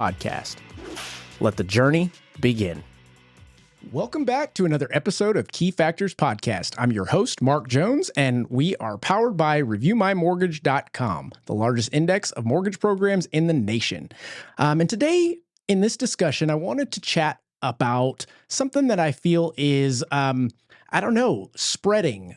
podcast. Let the journey begin. Welcome back to another episode of Key Factors Podcast. I'm your host, Mark Jones, and we are powered by ReviewMyMortgage.com, the largest index of mortgage programs in the nation. And today, in this discussion, I wanted to chat about something that I feel is, spreading,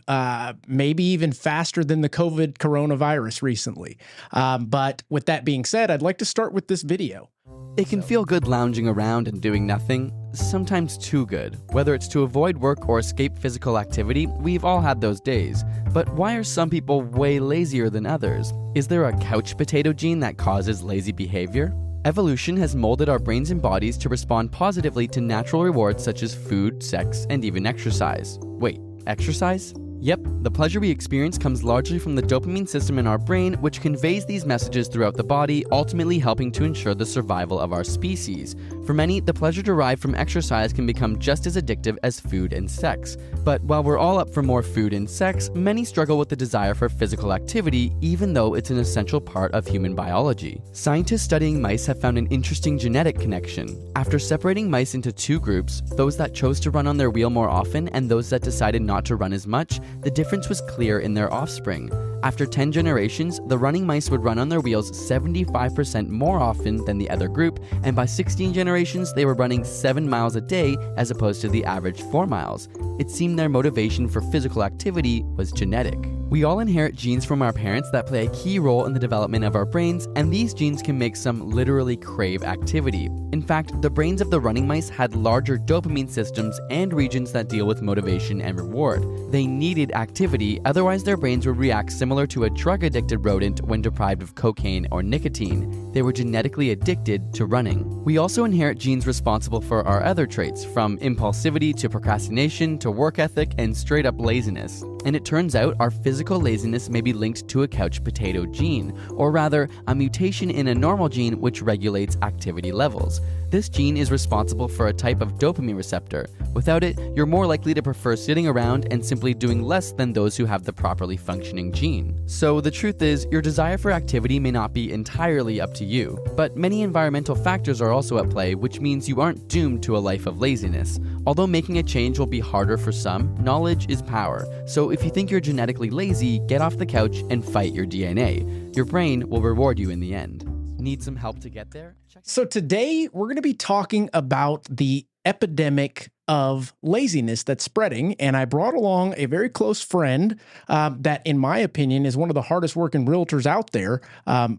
maybe even faster than the coronavirus recently. But with that being said, I'd like to start with this video. It can feel good lounging around and doing nothing, sometimes too good. Whether it's to avoid work or escape physical activity, we've all had those days. But why are some people way lazier than others? Is there a couch potato gene that causes lazy behavior? Evolution has molded our brains and bodies to respond positively to natural rewards such as food, sex, and even exercise. Wait, exercise? Yep, the pleasure we experience comes largely from the dopamine system in our brain, which conveys these messages throughout the body, ultimately helping to ensure the survival of our species. For many, the pleasure derived from exercise can become just as addictive as food and sex. But while we're all up for more food and sex, many struggle with the desire for physical activity, even though it's an essential part of human biology. Scientists studying mice have found an interesting genetic connection. After separating mice into two groups, those that chose to run on their wheel more often and those that decided not to run as much, the difference was clear in their offspring. After 10 generations, the running mice would run on their wheels 75% more often than the other group, and by 16 generations, they were running 7 miles a day as opposed to the average 4 miles. It seemed their motivation for physical activity was genetic. We all inherit genes from our parents that play a key role in the development of our brains, and these genes can make some literally crave activity. In fact, the brains of the running mice had larger dopamine systems and regions that deal with motivation and reward. They needed activity, otherwise their brains would react similar to a drug-addicted rodent when deprived of cocaine or nicotine. They were genetically addicted to running. We also inherit genes responsible for our other traits, from impulsivity to procrastination to work ethic and straight-up laziness. And it turns out our physical laziness may be linked to a couch potato gene, or rather, a mutation in a normal gene which regulates activity levels. This gene is responsible for a type of dopamine receptor. Without it, you're more likely to prefer sitting around and simply doing less than those who have the properly functioning gene. So the truth is, your desire for activity may not be entirely up to you, but many environmental factors are also at play, which means you aren't doomed to a life of laziness. Although making a change will be harder for some, knowledge is power. So if you think you're genetically lazy, get off the couch and fight your DNA. Your brain will reward you in the end. Need some help to get there? So today we're going to be talking about the epidemic of laziness that's spreading, and I brought along a very close friend that, in my opinion, is one of the hardest working realtors out there,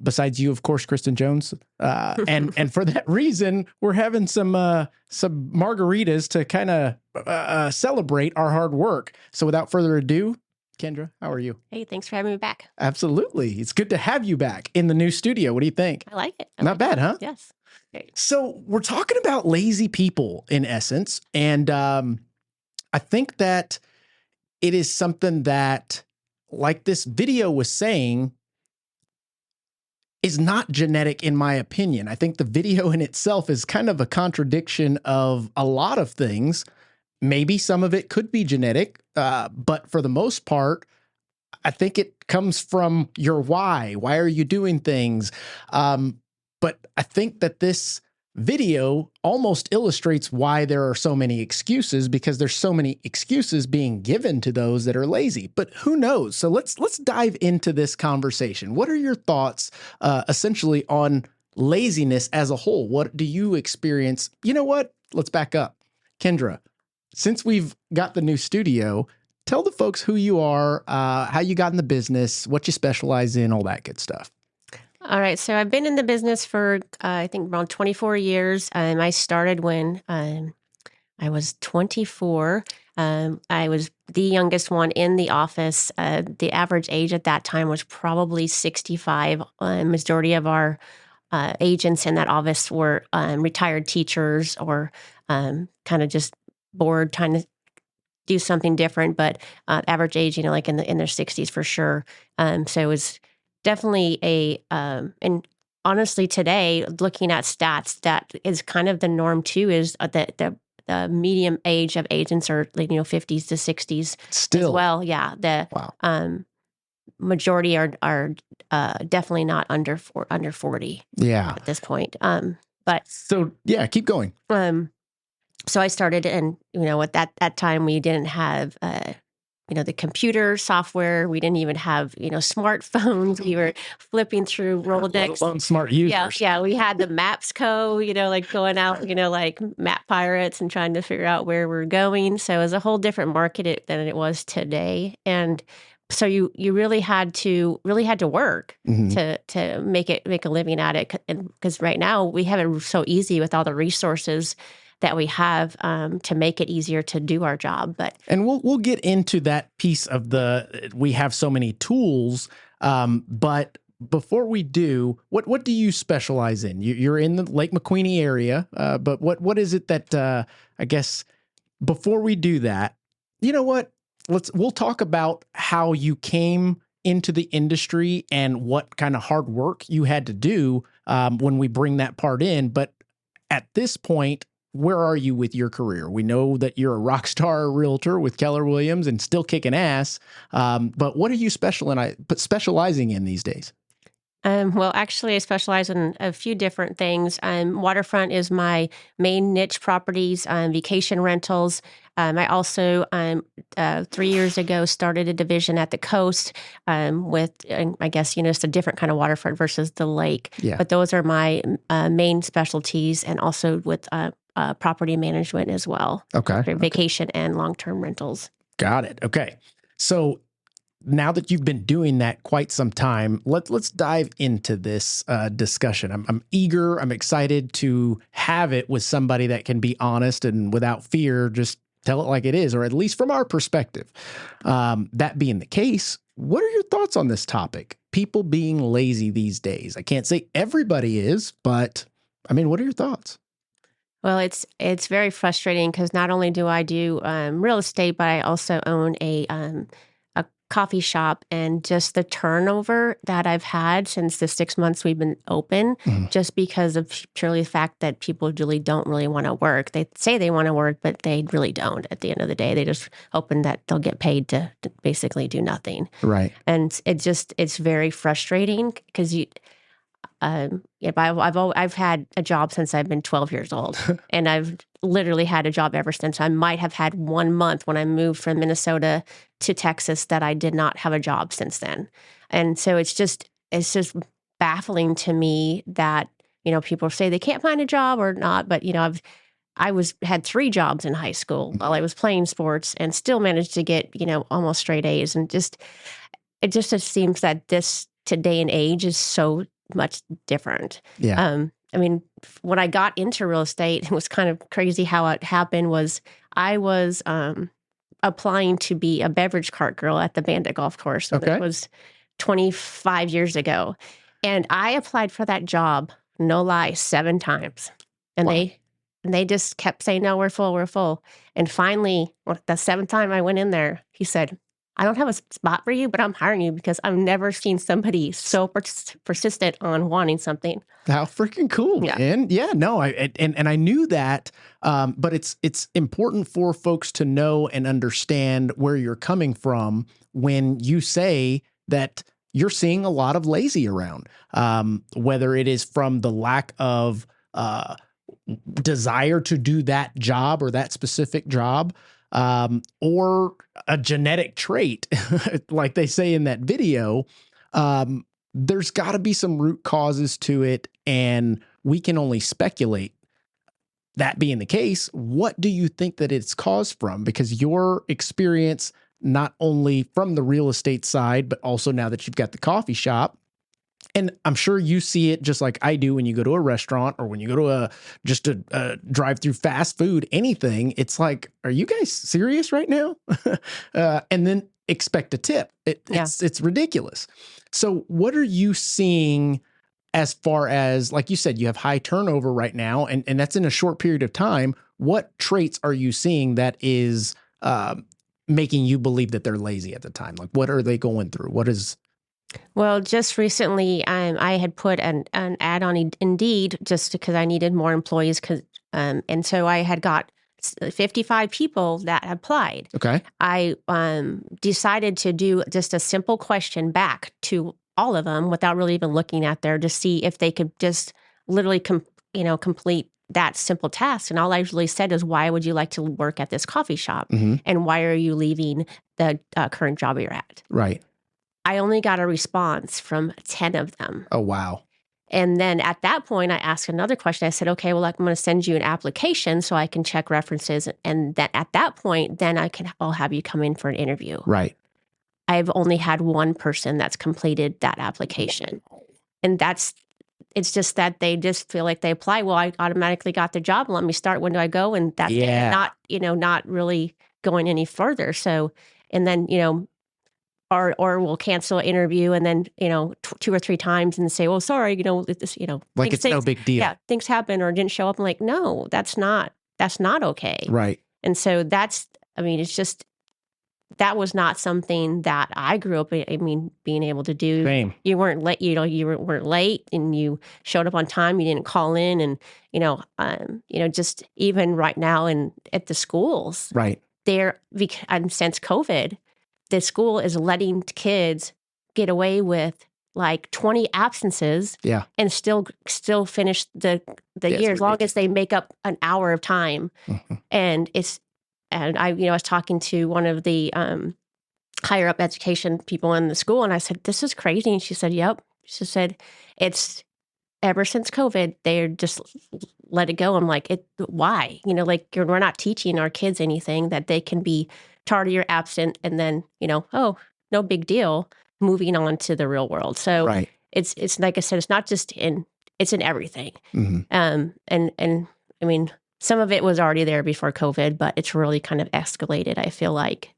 besides you, of course, Kristen Jones. And for that reason, we're having some margaritas to kind of celebrate our hard work. So without further ado, Kendra, how are you? Hey, thanks for having me back. Absolutely. It's good to have you back in the new studio. What do you think? I like it. Not bad, huh? Yes. Great. So we're talking about lazy people in essence. And I think that it is something that, like this video was saying, is not genetic in my opinion. I think the video in itself is kind of a contradiction of a lot of things. Maybe some of it could be genetic, but for the most part, I think it comes from your why. Why are you doing things? But I think that this video almost illustrates why there are so many excuses, because there's so many excuses being given to those that are lazy. But who knows? So let's dive into this conversation. What are your thoughts essentially on laziness as a whole? What do you experience? You know what? Let's back up. Kendra, since we've got the new studio, tell the folks who you are, how you got in the business, what you specialize in, all that good stuff. All right. So I've been in the business for, I think, around 24 years. I started when I was 24. I was the youngest one in the office. The average age at that time was probably 65. Majority of our agents in that office were retired teachers or kind of just bored, trying to do something different. But average age, like in their 60s for sure. So it was definitely and honestly today, looking at stats, that is kind of the norm too, is that the medium age of agents are 50s to 60s still as well. Yeah. Wow. Majority are definitely not under 40. Yeah. At this point. But So yeah, keep going. so I started, and at that time we didn't have the computer software. We didn't even have smartphones. We were flipping through Rolodex. Let alone smart users. Yeah. We had the Maps Co. Like going out, like map pirates and trying to figure out where we're going. So it was a whole different market than it was today, and so you really had to work to make a living at it, because right now we have it so easy with all the resources that we have to make it easier to do our job. And we'll get into that piece of we have so many tools, but before we do, what do you specialize in? You're in the Lake McQueeney area, but what is it that I guess before we do that, you know what? We'll talk about how you came into the industry and what kind of hard work you had to do when we bring that part in. But at this point, where are you with your career? We know that you're a rock star realtor with Keller Williams and still kicking ass. But what are you specializing in these days? Well, actually, I specialize in a few different things. Waterfront is my main niche properties, vacation rentals. I also, 3 years ago, started a division at the coast with, I guess, it's a different kind of waterfront versus the lake. Yeah. But those are my main specialties, and also with property management as well. Okay. For vacation and long-term rentals. Got it. Okay. So now that you've been doing that quite some time, let's dive into this discussion. I'm eager. I'm excited to have it with somebody that can be honest and without fear, just tell it like it is, or at least from our perspective. That being the case, what are your thoughts on this topic? People being lazy these days. I can't say everybody is, but I mean, what are your thoughts? Well, it's very frustrating, because not only do I do real estate, but I also own a coffee shop, and just the turnover that I've had since the 6 months we've been open, just because of purely the fact that people don't really want to work. They say they want to work, but they really don't. At the end of the day, they just hoping that they'll get paid to basically do nothing. Right. And it's very frustrating, because I've had a job since I've been 12 years old, and I've literally had a job ever since. I might have had 1 month when I moved from Minnesota to Texas that I did not have a job since then. And so it's just baffling to me that, people say they can't find a job or not, but had 3 jobs in high school while I was playing sports, and still managed to get, almost straight A's. And it just seems that this today and age is so much different. Yeah. I mean, when I got into real estate, it was kind of crazy how it happened. Was I was applying to be a beverage cart girl at the Bandit Golf Course. So that was 25 years ago. And I applied for that job, no lie, 7 times. And they just kept saying, no, we're full. And finally, the 7th time I went in there, he said, I don't have a spot for you, but I'm hiring you, because I've never seen somebody so persistent on wanting something. How freaking cool, Yeah. man. Yeah, no, I knew that, but it's important for folks to know and understand where you're coming from when you say that you're seeing a lot of lazy around, whether it is from the lack of desire to do that job or that specific job, or a genetic trait, like they say in that video. There's got to be some root causes to it, and we can only speculate. That being the case, what do you think that it's caused from? Because your experience, not only from the real estate side, but also now that you've got the coffee shop, and I'm sure you see it just like I do when you go to a restaurant, or when you go to a drive-through fast food, anything. It's like, are you guys serious right now? And then expect a tip. It's ridiculous. So what are you seeing as far as, like you said, you have high turnover right now, and that's in a short period of time. What traits are you seeing that is making you believe that they're lazy at the time? Like, what are they going through? What is... Well, just recently, I had put an ad on Indeed just because I needed more employees, and so I had got 55 people that applied. Okay. I decided to do just a simple question back to all of them without really even looking at there, to see if they could just literally complete that simple task. And all I usually said is, why would you like to work at this coffee shop? Mm-hmm. And why are you leaving the current job you're at? Right. I only got a response from 10 of them. Oh, wow. And then at that point, I asked another question. I said, okay, well, I'm going to send you an application so I can check references. And that at that point, then I'll have you come in for an interview. Right. I've only had one person that's completed that application. And it's just that they just feel like they apply. Well, I automatically got the job. Let me start. When do I go? And that's not really going any further. So, and then, or we'll cancel an interview and then, 2 or 3 times and say, well, sorry, this, like it's no big deal. Yeah, things happen or didn't show up. I'm like, no, that's not okay. Right. And so it's just, that was not something that I grew up, being able to do. Same. You weren't late, you weren't late and you showed up on time. You didn't call in and, just even right now at the schools. Right. Since COVID, the school is letting kids get away with like 20 absences and still finish the year as long as they make up an hour of time. Mm-hmm. And I was talking to one of the higher up education people in the school and I said, this is crazy. And she said, yep. She said, it's ever since COVID, they're just let it go. I'm like, why? We're not teaching our kids anything that they can be tardy or absent and then, oh, no big deal, moving on to the real world. So right. It's like I said, it's not just it's in everything. Mm-hmm. And some of it was already there before COVID, but it's really kind of escalated, I feel like,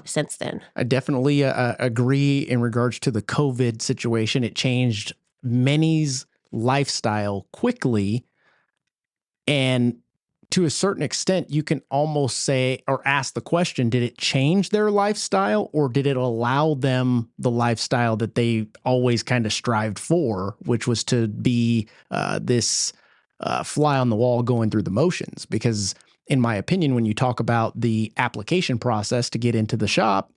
since then. I definitely agree in regards to the COVID situation. It changed many's lifestyle quickly. And to a certain extent, you can almost say or ask the question, did it change their lifestyle or did it allow them the lifestyle that they always kind of strived for, which was to be this fly on the wall going through the motions? Because in my opinion, when you talk about the application process to get into the shop,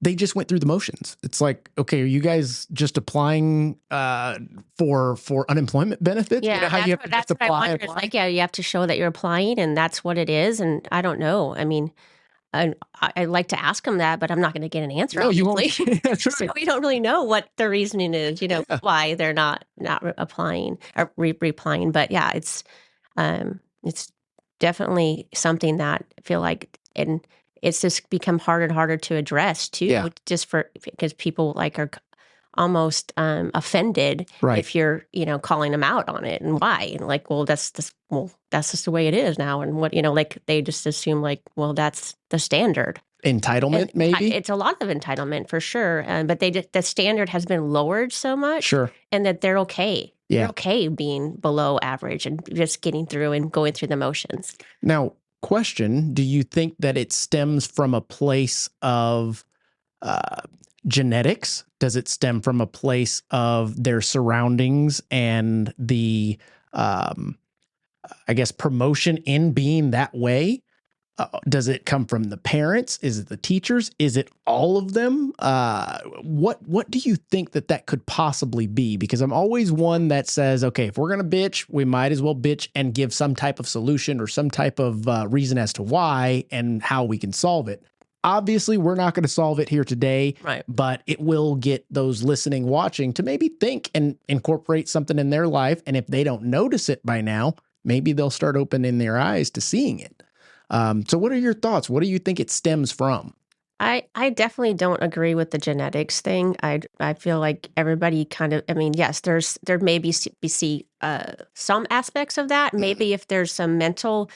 they just went through the motions. It's like, okay, are you guys just applying for unemployment benefits? Yeah, how you have to that's just what apply. I wonder. It's like, you have to show that you're applying, and that's what it is. And I don't know. I'd like to ask them that, but I'm not going to get an answer. No, you won't. That's right. So we don't really know what the reasoning is. Why they're not applying or replying. But yeah, it's definitely something that I feel like and. It's just become harder and harder to address too, just because people are almost offended if you're, calling them out on it and why. And that's just the way it is now. And what, they just assume well, that's the standard. Entitlement, maybe? It's a lot of entitlement for sure. But the standard has been lowered so much. Sure. And that they're okay. Yeah. They're okay being below average and just getting through and going through the motions. Now, question, do you think that it stems from a place of genetics? Does it stem from a place of their surroundings and the, promotion in being that way? Does it come from the parents? Is it the teachers? Is it all of them? What do you think that could possibly be? Because I'm always one that says, okay, if we're going to bitch, we might as well bitch and give some type of solution or some type of reason as to why and how we can solve it. Obviously, we're not going to solve it here today, right? But it will get those listening, watching to maybe think and incorporate something in their life. And if they don't notice it by now, maybe they'll start opening their eyes to seeing it. So what are your thoughts? What do you think it stems from? I definitely don't agree with the genetics thing. I feel like everybody kind of, yes, there may be some aspects of that. Maybe if there's some mental,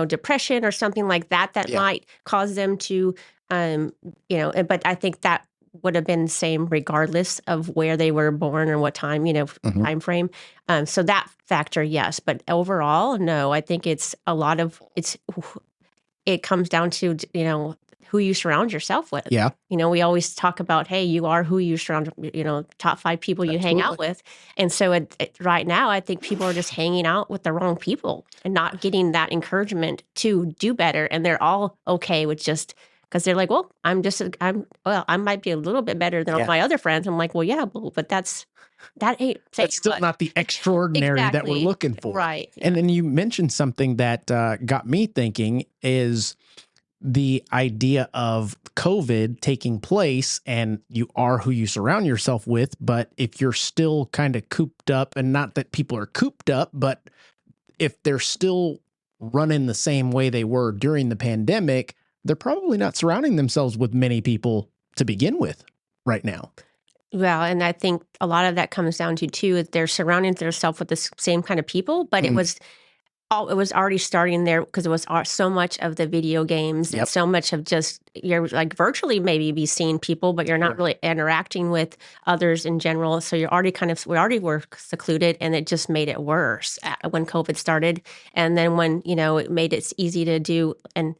depression or something like that might cause them to, but I think that would have been the same regardless of where they were born or what time, time frame. So that factor, yes. But overall, no, I think it comes down to, who you surround yourself with. Yeah. We always talk about, hey, you are who you surround, top 5 people you hang out with. And so right now, I think people are just hanging out with the wrong people and not getting that encouragement to do better. And they're all okay with just because they're like, well, I might be a little bit better than all my other friends. I'm like, well, yeah, but that ain't saying That's still much. not the extraordinary that we're Exactly. looking for. Right. And then you mentioned something that got me thinking is the idea of COVID taking place, and you are who you surround yourself with. But if you're still kind of cooped up, and not that people are cooped up, but if they're still running the same way they were during the pandemic, they're probably not surrounding themselves with many people to begin with right now. Well, and I think a lot of that comes down to too, is they're surrounding themselves with the same kind of people, but it was already starting there because it was so much of the video games and so much of just, you're like virtually maybe be seeing people, but you're not really interacting with others in general. So you're already we already were secluded, and it just made it worse when COVID started. And then when, it made it easy to do and,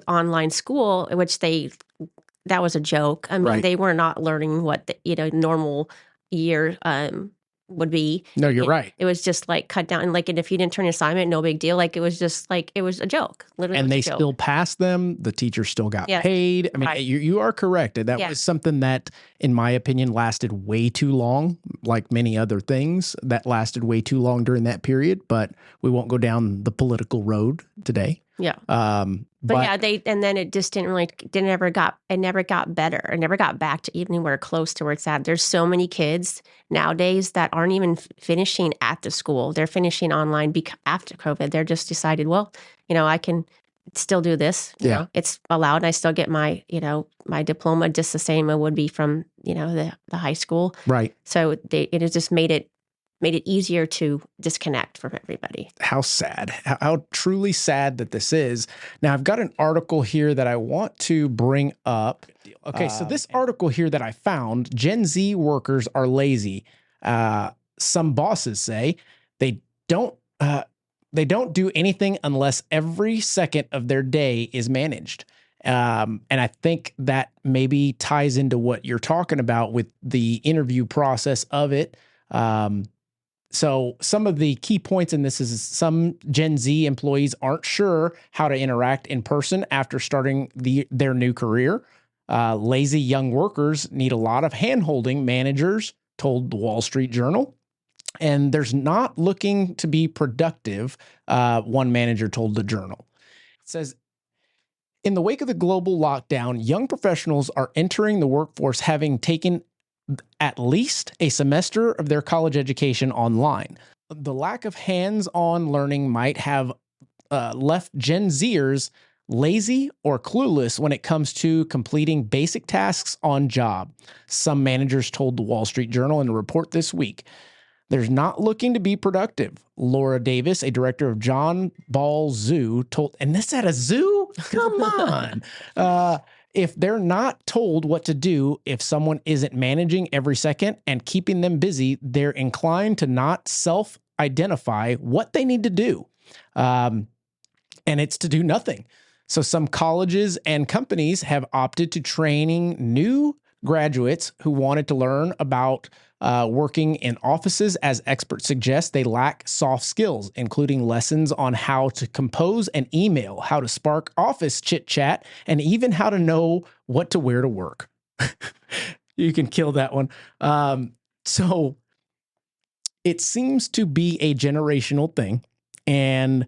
online school, which that was a joke. I mean, they were not learning what the, normal year would be. No, you're right. It was just like cut down, and if you didn't turn your assignment, no big deal. Like it was just like it was a joke. Literally, and they still passed them. The teacher still got paid. I mean, you are correct. That was something that, in my opinion, lasted way too long. Like many other things that lasted way too long during that period. But we won't go down the political road today. Yeah. But and then it just it never got better. It never got back to anywhere close to where it's at. There's so many kids nowadays that aren't even finishing at the school. They're finishing online after COVID. They're just decided, well, I can still do this. You know, it's allowed, and I still get my, my diploma just the same it would be from, the high school. Right. So it has just made it easier to disconnect from everybody. How sad, how truly sad that this is. Now, I've got an article here that I want to bring up. Okay, so this article here that I found, Gen Z workers are lazy. Some bosses say they don't do anything unless every second of their day is managed. And I think that maybe ties into what you're talking about with the interview process of it. So some of the key points in this is some Gen Z employees aren't sure how to interact in person after starting their new career. Lazy young workers need a lot of hand-holding, managers told the Wall Street Journal. And there's not looking to be productive, one manager told the Journal. It says, in the wake of the global lockdown, young professionals are entering the workforce having taken at least a semester of their college education online. The lack of hands-on learning might have left Gen Zers lazy or clueless when it comes to completing basic tasks on job, some managers told the Wall Street Journal in a report this week. There's not looking to be productive. Laura Davis, a director of John Ball Zoo, told, and this at a zoo? Come on. If they're not told what to do, if someone isn't managing every second and keeping them busy, they're inclined to not self-identify what they need to do. And it's to do nothing. So some colleges and companies have opted to training new graduates who wanted to learn about working in offices. As experts suggest, they lack soft skills, including lessons on how to compose an email, how to spark office chit chat, and even how to know what to wear to work. You can kill that one. So it seems to be a generational thing, and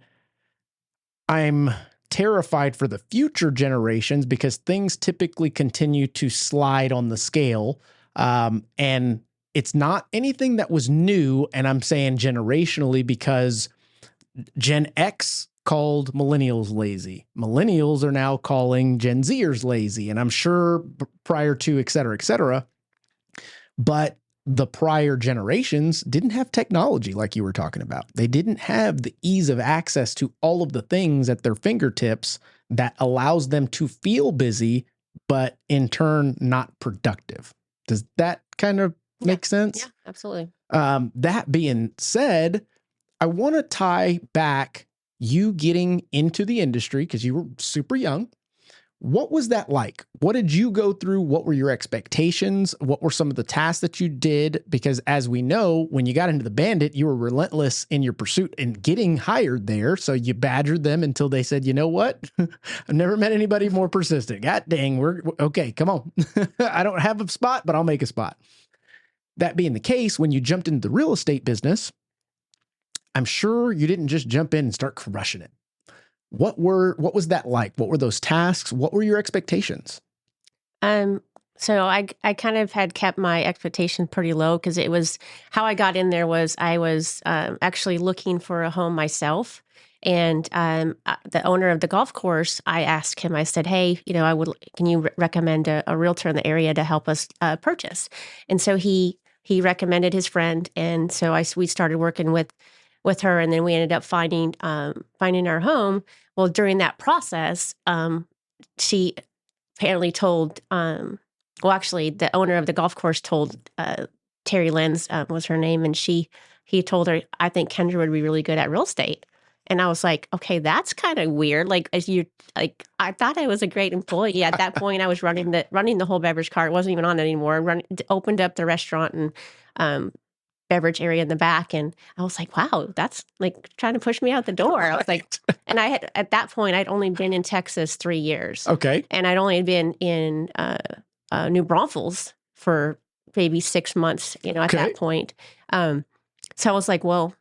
I'm terrified for the future generations because things typically continue to slide on the scale. And it's not anything that was new. And I'm saying generationally because Gen X called millennials lazy. Millennials are now calling Gen Zers lazy. And I'm sure prior to et cetera, but the prior generations didn't have technology like you were talking about. They didn't have the ease of access to all of the things at their fingertips that allows them to feel busy, but in turn, not productive. Does that kind of make sense? Yeah, absolutely. That being said, I want to tie back you getting into the industry because you were super young. What was that like? What did you go through? What were your expectations? What were some of the tasks that you did? Because as we know, when you got into the Bandit, you were relentless in your pursuit and getting hired there. So you badgered them until they said, you know what? I've never met anybody more persistent. God dang, we're okay. Come on. I don't have a spot, but I'll make a spot. That being the case, when you jumped into the real estate business, I'm sure you didn't just jump in and start crushing it. What was that like? What were those tasks? What were your expectations? So I kind of had kept my expectation pretty low because it was how I got in there was I was actually looking for a home myself. And the owner of the golf course, I asked him, I said, hey, can you recommend a realtor in the area to help us purchase? And so he recommended his friend. And so we started working with her, and then we ended up finding our home. Well, during that process, she apparently told, actually, the owner of the golf course told Terry Lenz was her name, and he told her, I think Kendra would be really good at real estate. And I was like, okay, that's kind of weird. I thought I was a great employee. At that point, I was running the whole beverage cart. It wasn't even on anymore. Opened up the restaurant and beverage area in the back. And I was like, wow, that's like trying to push me out the door. I was like, and at that point, I'd only been in Texas 3 years. Okay. And I'd only been in New Braunfels for maybe 6 months, at that point. So I was like, well,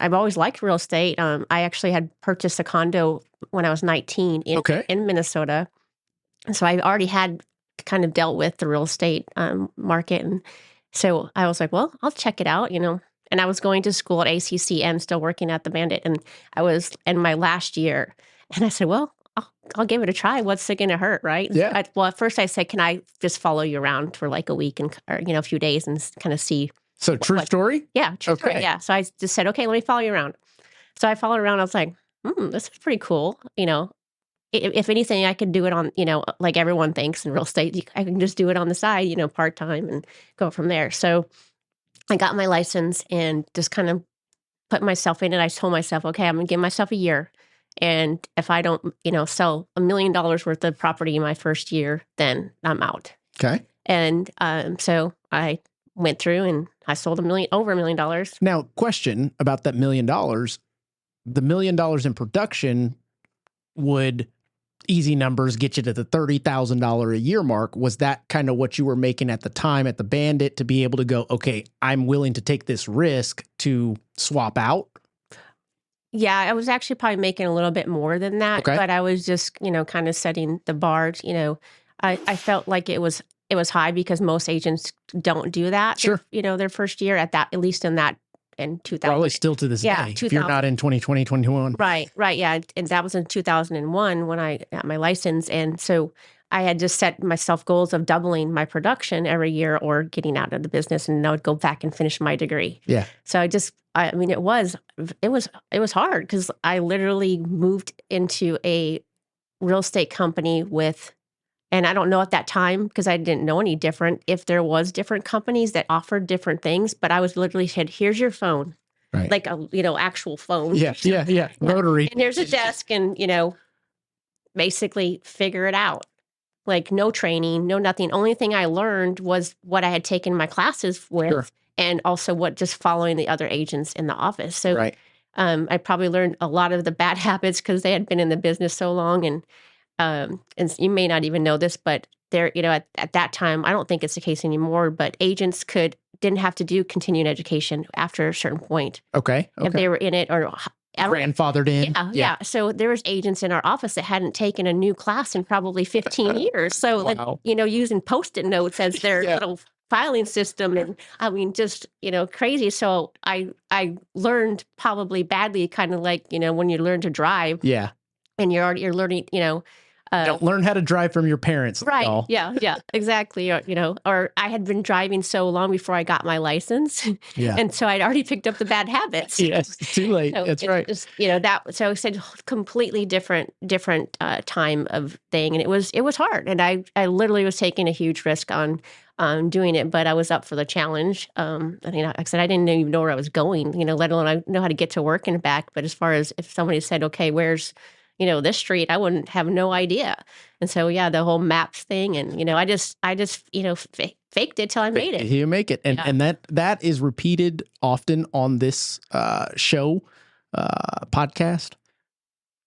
I've always liked real estate. I actually had purchased a condo when I was 19 in Minnesota. So I already had kind of dealt with the real estate market. And so I was like, well, I'll check it out, And I was going to school at ACC and still working at the Bandit. And I was in my last year. And I said, well, I'll give it a try. What's it going to hurt, right? Yeah. At first I said, can I just follow you around for like a week or a few days and kind of see. So true story? Yeah. True story. Yeah. So I just said, okay, let me follow you around. So I followed around. I was like, this is pretty cool. If anything, I could do it on, like everyone thinks in real estate, I can just do it on the side, part-time and go from there. So I got my license and just kind of put myself in it. I told myself, okay, I'm going to give myself a year. And if I don't, sell $1 million worth of property in my first year, then I'm out. Okay. And so I went through and I sold over $1 million. Now, question about that $1 million. The $1 million in production would, easy numbers, get you to the $30,000 a year mark. Was that kind of what you were making at the time at the Bandit to be able to go, okay, I'm willing to take this risk to swap out? Yeah, I was actually probably making a little bit more than that, but I was just, kind of setting the bar. I felt like it was high because most agents don't do that. Sure. Their first year at least in 2000. Probably still to this day, if you're not in 2020, 2021. Right, yeah. And that was in 2001 when I got my license. And so I had just set myself goals of doubling my production every year or getting out of the business, and I would go back and finish my degree. Yeah. So it was hard because I literally moved into a real estate company and I don't know at that time because I didn't know any different if there was different companies that offered different things, but I was literally said, here's your phone, right. Like a, actual phone. Yeah. Rotary. And here's a desk and, basically figure it out. Like no training, no nothing. Only thing I learned was what I had taken my classes with. Sure. And also just following the other agents in the office. So right. I probably learned a lot of the bad habits because they had been in the business so long. And you may not even know this, but there, at that time, I don't think it's the case anymore, but agents didn't have to do continuing education after a certain point. Okay. If they were in it or grandfathered in. Yeah. So there was agents in our office that hadn't taken a new class in probably 15 years. So, wow. Using Post-it notes as their little filing system. And just, crazy. So I learned probably badly, kind of like, when you learn to drive. Yeah. And you're learning, don't learn how to drive from your parents. Right. Y'all. Yeah, exactly. Or I had been driving so long before I got my license. Yeah. And so I'd already picked up the bad habits. Yes, too late. So that's right. Just, so it's a completely different time of thing. And it was hard. And I literally was taking a huge risk on doing it, but I was up for the challenge. Like I said, I didn't even know where I was going, let alone I know how to get to work and back. But as far as if somebody said, okay, where's this street, I wouldn't have no idea. And so, yeah, the whole maps thing. And, I just, faked it till I made it. You make it. And, Yeah. and that is repeated often on this show podcast.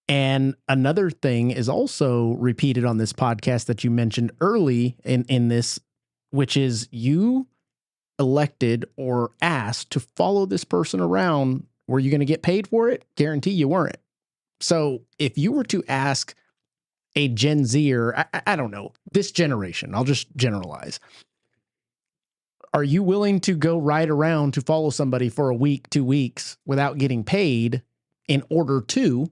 And another thing is also repeated on this podcast that you mentioned early in this, which is you elected or asked to follow this person around. Were you going to get paid for it? Guarantee you weren't. So if you were to ask a Gen Zer, I don't know, this generation, I'll just generalize. Are you willing to go ride around to follow somebody for a week, 2 weeks without getting paid in order to?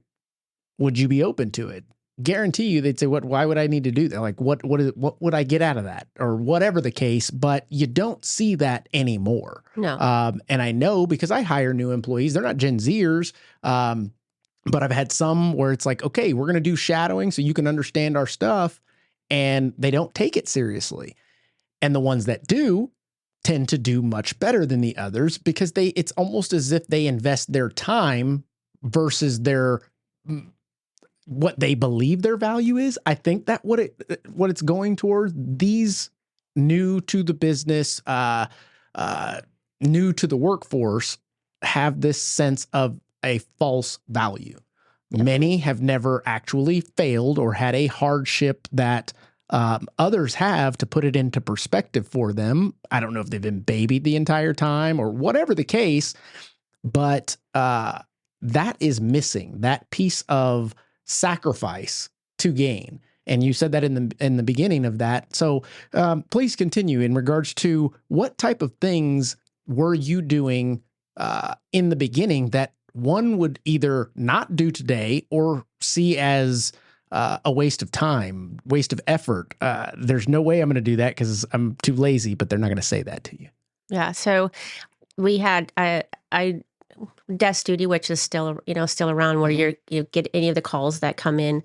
Would you be open to it? Guarantee you they'd say, why would I need to do that? Like, what would I get out of that? Or whatever the case, but you don't see that anymore. No. And I know because I hire new employees, they're not Gen Zers. But I've had some where it's like, okay, we're going to do shadowing so you can understand our stuff. And they don't take it seriously. And the ones that do tend to do much better than the others because it's almost as if they invest their time versus what they believe their value is. I think that what it's going towards, these new to the business, new to the workforce, have this sense of a false value. Yep. Many have never actually failed or had a hardship that others have to put it into perspective for them. I don't know if they've been babied the entire time or whatever the case, but that is missing, that piece of sacrifice to gain. And you said that in the beginning of that. So please continue in regards to what type of things were you doing in the beginning that one would either not do today or see as a waste of time, waste of effort. There's no way I'm going to do that because I'm too lazy, but they're not going to say that to you. Yeah. So we had desk duty, which is still around, where you get any of the calls that come in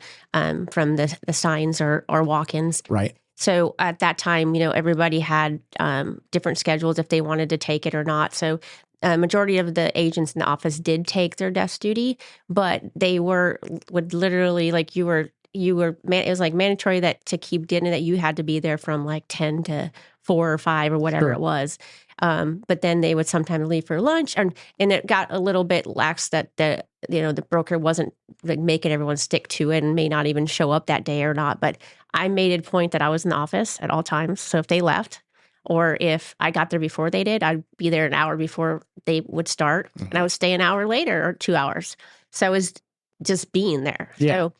from the signs or walk-ins. Right. So at that time, everybody had different schedules if they wanted to take it or not. So majority of the agents in the office did take their desk duty, but they would literally, like, it was like mandatory that to keep dinner that you had to be there from like 10 to 4 or 5 or whatever Sure. it was. But then they would sometimes leave for lunch, and it got a little bit lax that the broker wasn't like making everyone stick to it and may not even show up that day or not. But I made it a point that I was in the office at all times. So if they left, or if I got there before they did, I'd be there an hour before they would start, and I would stay an hour later or 2 hours. So it was just being there. Yeah. So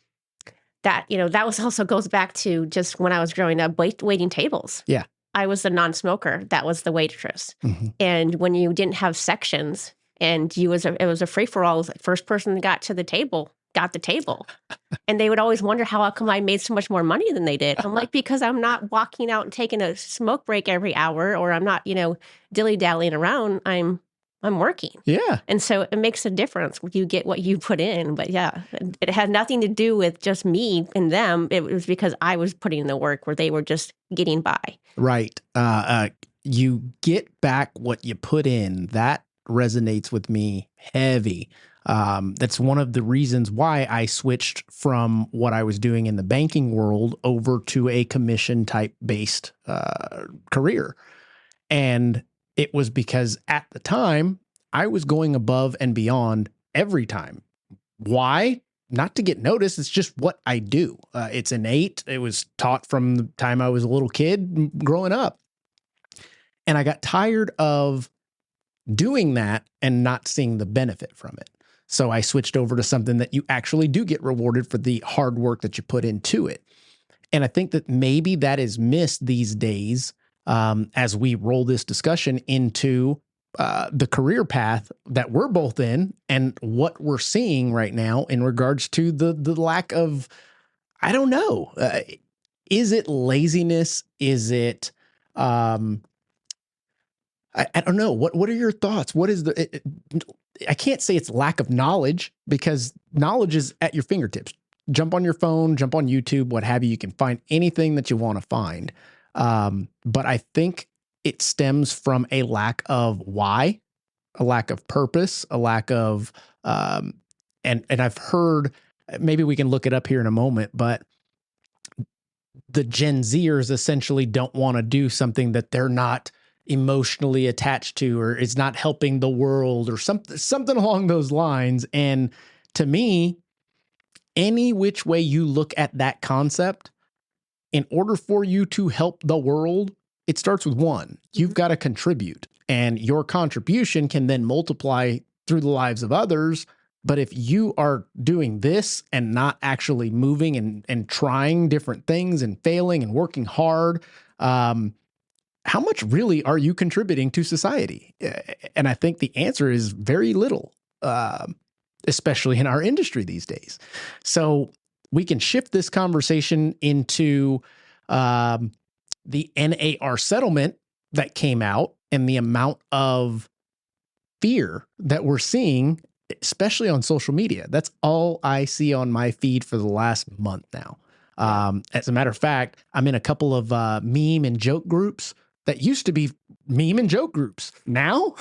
that, that was also goes back to just when I was growing up, waiting tables. Yeah. I was the non-smoker. That was the waitress. Mm-hmm. And when you didn't have sections and it was a free-for-all, first person that got to the table got the table. And they would always wonder how come I made so much more money than they did. I'm like, because I'm not walking out and taking a smoke break every hour, or I'm not, dilly-dallying around. I'm working. Yeah. And so it makes a difference. You get what you put in. But yeah, it had nothing to do with just me and them. It was because I was putting in the work where they were just getting by. Right. You get back what you put in. That resonates with me heavy. That's one of the reasons why I switched from what I was doing in the banking world over to a commission type based career. And it was because at the time I was going above and beyond every time. Why? Not to get noticed. It's just what I do. It's innate. It was taught from the time I was a little kid growing up. And I got tired of doing that and not seeing the benefit from it. So I switched over to something that you actually do get rewarded for the hard work that you put into it. And I think that maybe that is missed these days as we roll this discussion into the career path that we're both in and what we're seeing right now in regards to the lack of, I don't know, is it laziness? Is it, I don't know. What are your thoughts? What is I can't say it's lack of knowledge because knowledge is at your fingertips. Jump on your phone, jump on YouTube, what have you. You can find anything that you want to find. But I think it stems from a lack of why, a lack of purpose, a lack of, and I've heard maybe we can look it up here in a moment, but the Gen Zers essentially don't want to do something that they're not emotionally attached to, or it's not helping the world, or something along those lines. And to me, any which way you look at that concept, in order for you to help the world, it starts with one. You've got to contribute, and your contribution can then multiply through the lives of others. But if you are doing this and not actually moving and trying different things and failing and working hard, how much really are you contributing to society? And I think the answer is very little, especially in our industry these days. So we can shift this conversation into the NAR settlement that came out and the amount of fear that we're seeing, especially on social media. That's all I see on my feed for the last month now. As a matter of fact, I'm in a couple of meme and joke groups that used to be meme and joke groups. Now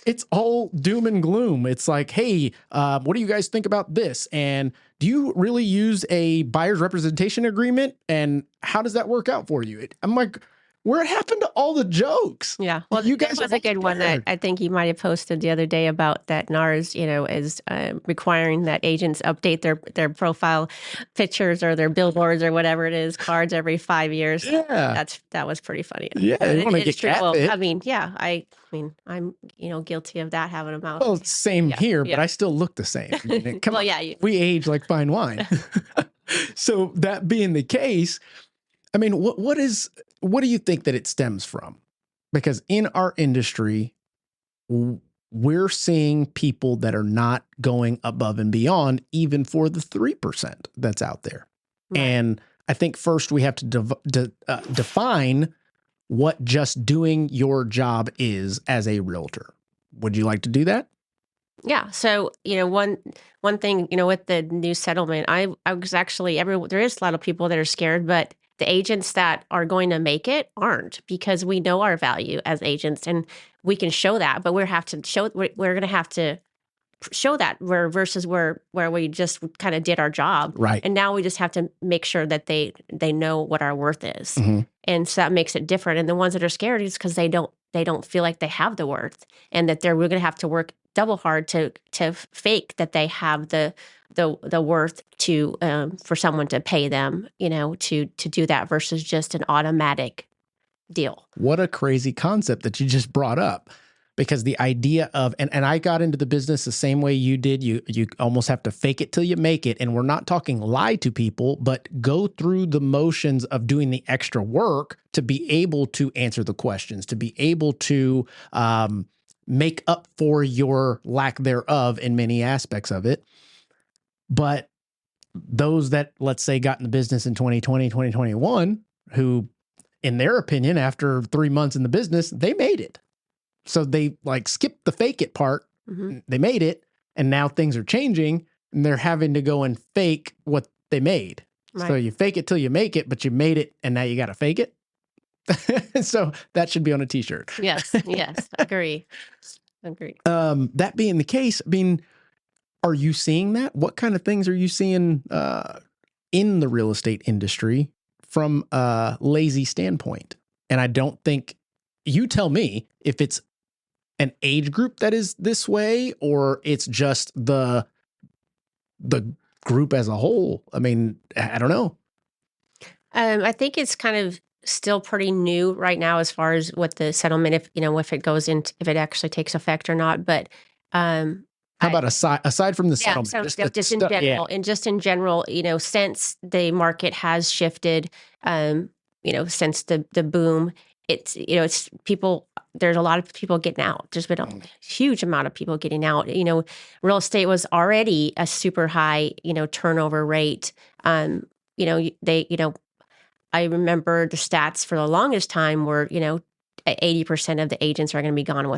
it's all doom and gloom. It's like, hey, what do you guys think about this? And do you really use a buyer's representation agreement? And how does that work out for you? I'm like, where happened to all the jokes? Yeah. Well, you guys was a good one that I think you might have posted the other day about that NARS, is requiring that agents update their profile pictures or their billboards or whatever it is, cards every 5 years. Yeah. That was pretty funny. Yeah. You want to get true. Well, catfished. I mean, yeah, I'm, guilty of that, having a mouth. Well, same here, yeah. but I still look the same. I mean, come on. Yeah, we age like fine wine. So that being the case, I mean, what do you think that it stems from? Because in our industry, we're seeing people that are not going above and beyond, even for the 3% that's out there. Right. And I think first we have to define what just doing your job is as a realtor. Would you like to do that? Yeah. So, one thing, with the new settlement, I was actually, there is a lot of people that are scared, but the agents that are going to make it aren't, because we know our value as agents and we can show that, but we're going to have to show that versus where we just kind of did our job. Right. And now we just have to make sure that they know what our worth is. Mm-hmm. And so that makes it different. And the ones that are scared is because they don't feel like they have the worth, and that we're going to have to work double hard to fake that they have the worth to for someone to pay them, to do that, versus just an automatic deal. What a crazy concept that you just brought up, because the idea of, and I got into the business the same way you did. You almost have to fake it till you make it. And we're not talking lie to people, but go through the motions of doing the extra work to be able to answer the questions, to be able to make up for your lack thereof in many aspects of it. But those that, let's say, got in the business in 2020, 2021, who, in their opinion, after 3 months in the business, they made it. So they skipped the fake it part. Mm-hmm. They made it, and now things are changing, and they're having to go and fake what they made. Right. So you fake it till you make it, but you made it, and now you got to fake it. So that should be on a t-shirt. Yes. Agree. That being the case, I mean, are you seeing that? What kind of things are you seeing in the real estate industry from a lazy standpoint? And I don't think, you tell me if it's an age group that is this way, or it's just the group as a whole. I mean, I don't know. I think it's kind of still pretty new right now as far as what the settlement, if it actually takes effect or not. But how about aside from the settlement? So just in general, and just in general, since the market has shifted, since the boom, it's people. There's a lot of people getting out. There's been a huge amount of people getting out. Real estate was already a super high, turnover rate. I remember the stats for the longest time were, 80% of the agents are going to be gone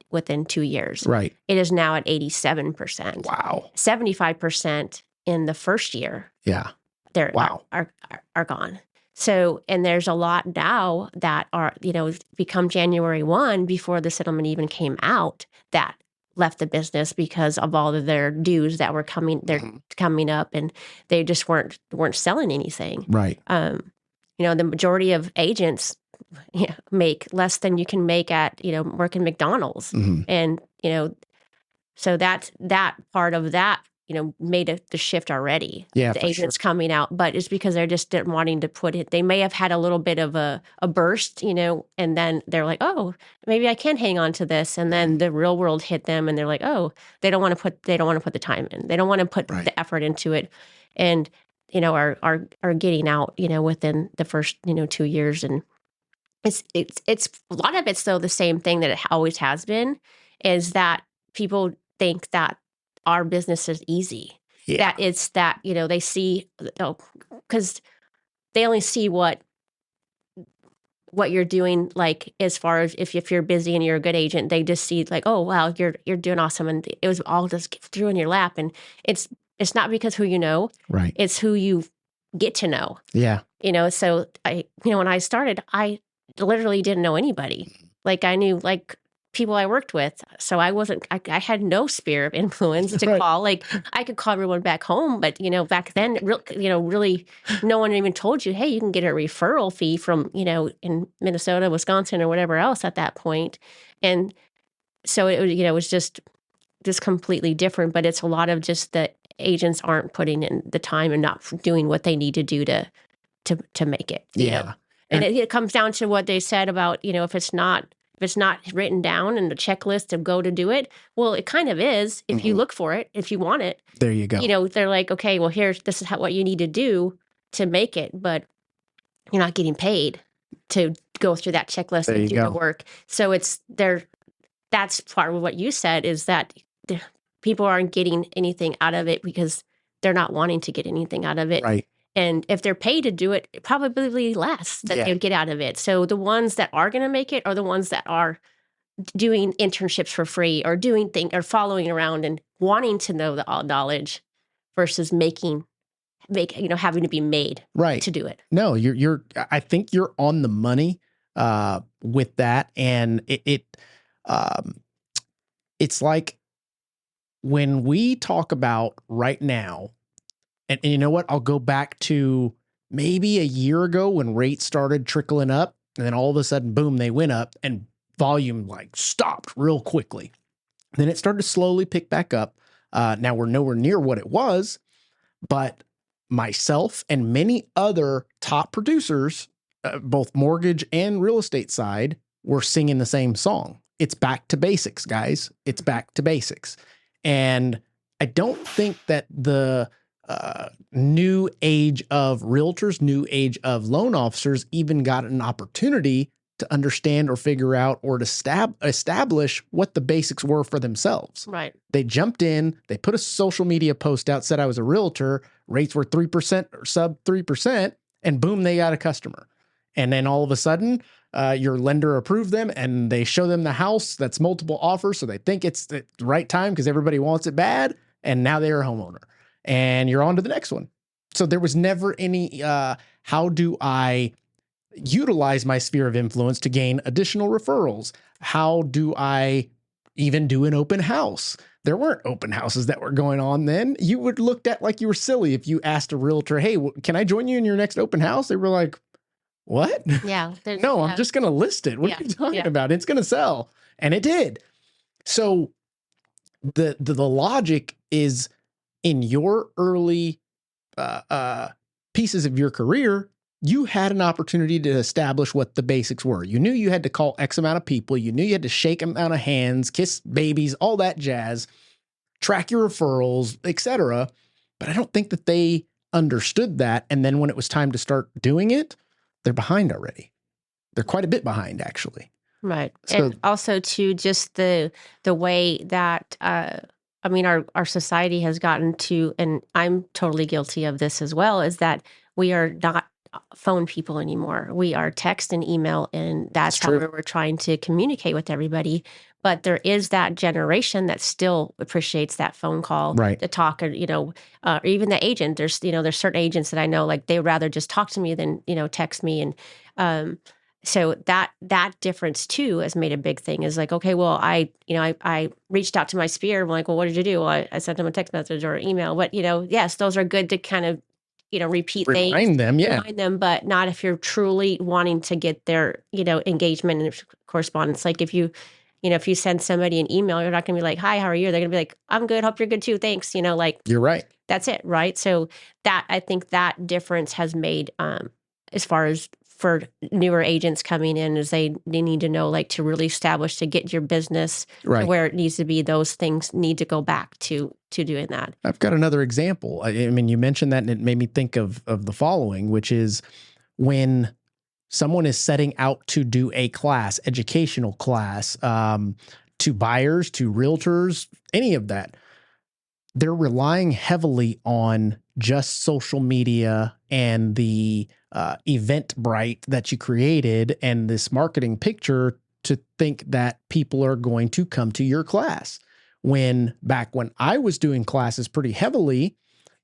within 2 years. Right. It is now at 87%. Wow. 75% in the first year. Yeah. Are gone. So, and there's a lot now that are, become January 1 before the settlement even came out, that left the business because of all of their dues that were coming up, and they just weren't selling anything. Right. The majority of agents make less than you can make at, working McDonald's. Mm-hmm. And, so that part of that, made the shift already. Yeah, The agents coming out, but it's because they're just wanting to put it. They may have had a little bit of a burst, and then they're like, oh, maybe I can hang on to this. And then the real world hit them, and they're like, oh, they don't want to put the time in. They don't want to put the effort into it, and are getting out, within the first 2 years. And it's a lot of it's though the same thing that it always has been, is that people think that our business is easy. Yeah. That it's that, they see, because they only see what you're doing, like, as far as if you're busy and you're a good agent, they just see like, oh, wow, you're doing awesome. And it was all just through in your lap. And it's not because who you know, right. It's who you get to know. Yeah. So when I started, I literally didn't know anybody. Like, I knew like people I worked with. So I I had no sphere of influence to call. Like, I could call everyone back home, but back then, really no one even told you, hey, you can get a referral fee from, in Minnesota, Wisconsin, or whatever else at that point. And so it was just completely different, but it's a lot of just that agents aren't putting in the time and not doing what they need to do to make it. You know? And it comes down to what they said about, if it's not written down in the checklist to go to do it, well, it kind of is if you look for it, if you want it. There you go. They're like, okay, well, this is what you need to do to make it, but you're not getting paid to go through that checklist and do the work. So that's part of what you said, is that people aren't getting anything out of it because they're not wanting to get anything out of it. Right. And if they're paid to do it, probably less that they get out of it. So the ones that are going to make it are the ones that are doing internships for free, or doing things, or following around and wanting to know the all knowledge, versus having to be made to do it. No, I think you're on the money with that. And it's like when we talk about right now, and you know what? I'll go back to maybe a year ago when rates started trickling up, and then all of a sudden, boom, they went up and volume like stopped real quickly. Then it started to slowly pick back up. Now we're nowhere near what it was, but myself and many other top producers, both mortgage and real estate side, were singing the same song. It's back to basics, guys. It's back to basics. And I don't think that the new age of realtors, new age of loan officers even got an opportunity to understand or figure out or to establish what the basics were for themselves. Right. They jumped in, they put a social media post out, said I was a realtor, rates were 3% or sub 3%, and boom, they got a customer. And then all of a sudden, your lender approved them, and they show them the house that's multiple offers, so they think it's the right time because everybody wants it bad, and now they're a homeowner. And you're on to the next one. So there was never any, how do I utilize my sphere of influence to gain additional referrals? How do I even do an open house? There weren't open houses that were going on then. You would looked at like you were silly if you asked a realtor, hey, can I join you in your next open house? They were like, what? Yeah. No, I'm just going to list it. What are you talking about? It's going to sell. And it did. So the logic is, in your early pieces of your career, you had an opportunity to establish what the basics were. You knew you had to call X amount of people. You knew you had to shake amount of hands, kiss babies, all that jazz, track your referrals, etc. But I don't think that they understood that. And then when it was time to start doing it, they're behind already. They're quite a bit behind, actually. Right. So, and also to just the way that our society has gotten to, and I'm totally guilty of this as well, is that we are not phone people anymore. We are text and email, and that's how we're trying to communicate with everybody. But there is that generation that still appreciates that phone call, to talk, or even the agent. There's certain agents that I know, like, they would rather just talk to me than text me, and So that difference too has made a big thing. Is like, okay, well, I reached out to my sphere. I'm like, well, what did you do? Well, I sent them a text message or email. But yes, those are good to kind of repeat things, Remind them, yeah. remind them, but not if you're truly wanting to get their engagement and correspondence. Like if you send somebody an email, you're not going to be like, "Hi, how are you?" They're going to be like, "I'm good. Hope you're good too. Thanks." Like You're right. that's it, right? So that I think that difference has made, as far as for newer agents coming in, is they need to know, like, to really establish, to get your business Right. to where it needs to be. Those things need to go back to doing that. I've got another example. I mean, you mentioned that, and it made me think of the following, which is when someone is setting out to do a class, educational class, to buyers, to realtors, any of that, they're relying heavily on just social media and the Eventbrite that you created and this marketing picture to think that people are going to come to your class. When back when I was doing classes pretty heavily,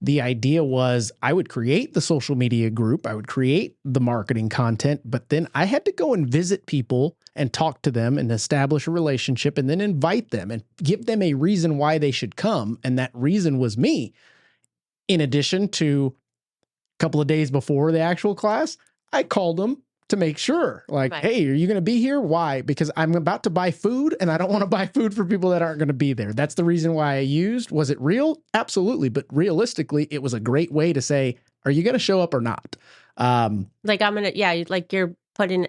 the idea was I would create the social media group, I would create the marketing content, but then I had to go and visit people and talk to them and establish a relationship and then invite them and give them a reason why they should come. And that reason was me. In addition to a couple of days before the actual class, I called them to make sure, like, Right. hey, are you going to be here? Why? Because I'm about to buy food and I don't want to buy food for people that aren't going to be there. That's the reason why I used. Was it real? Absolutely. But realistically, it was a great way to say, are you going to show up or not? Like like you're putting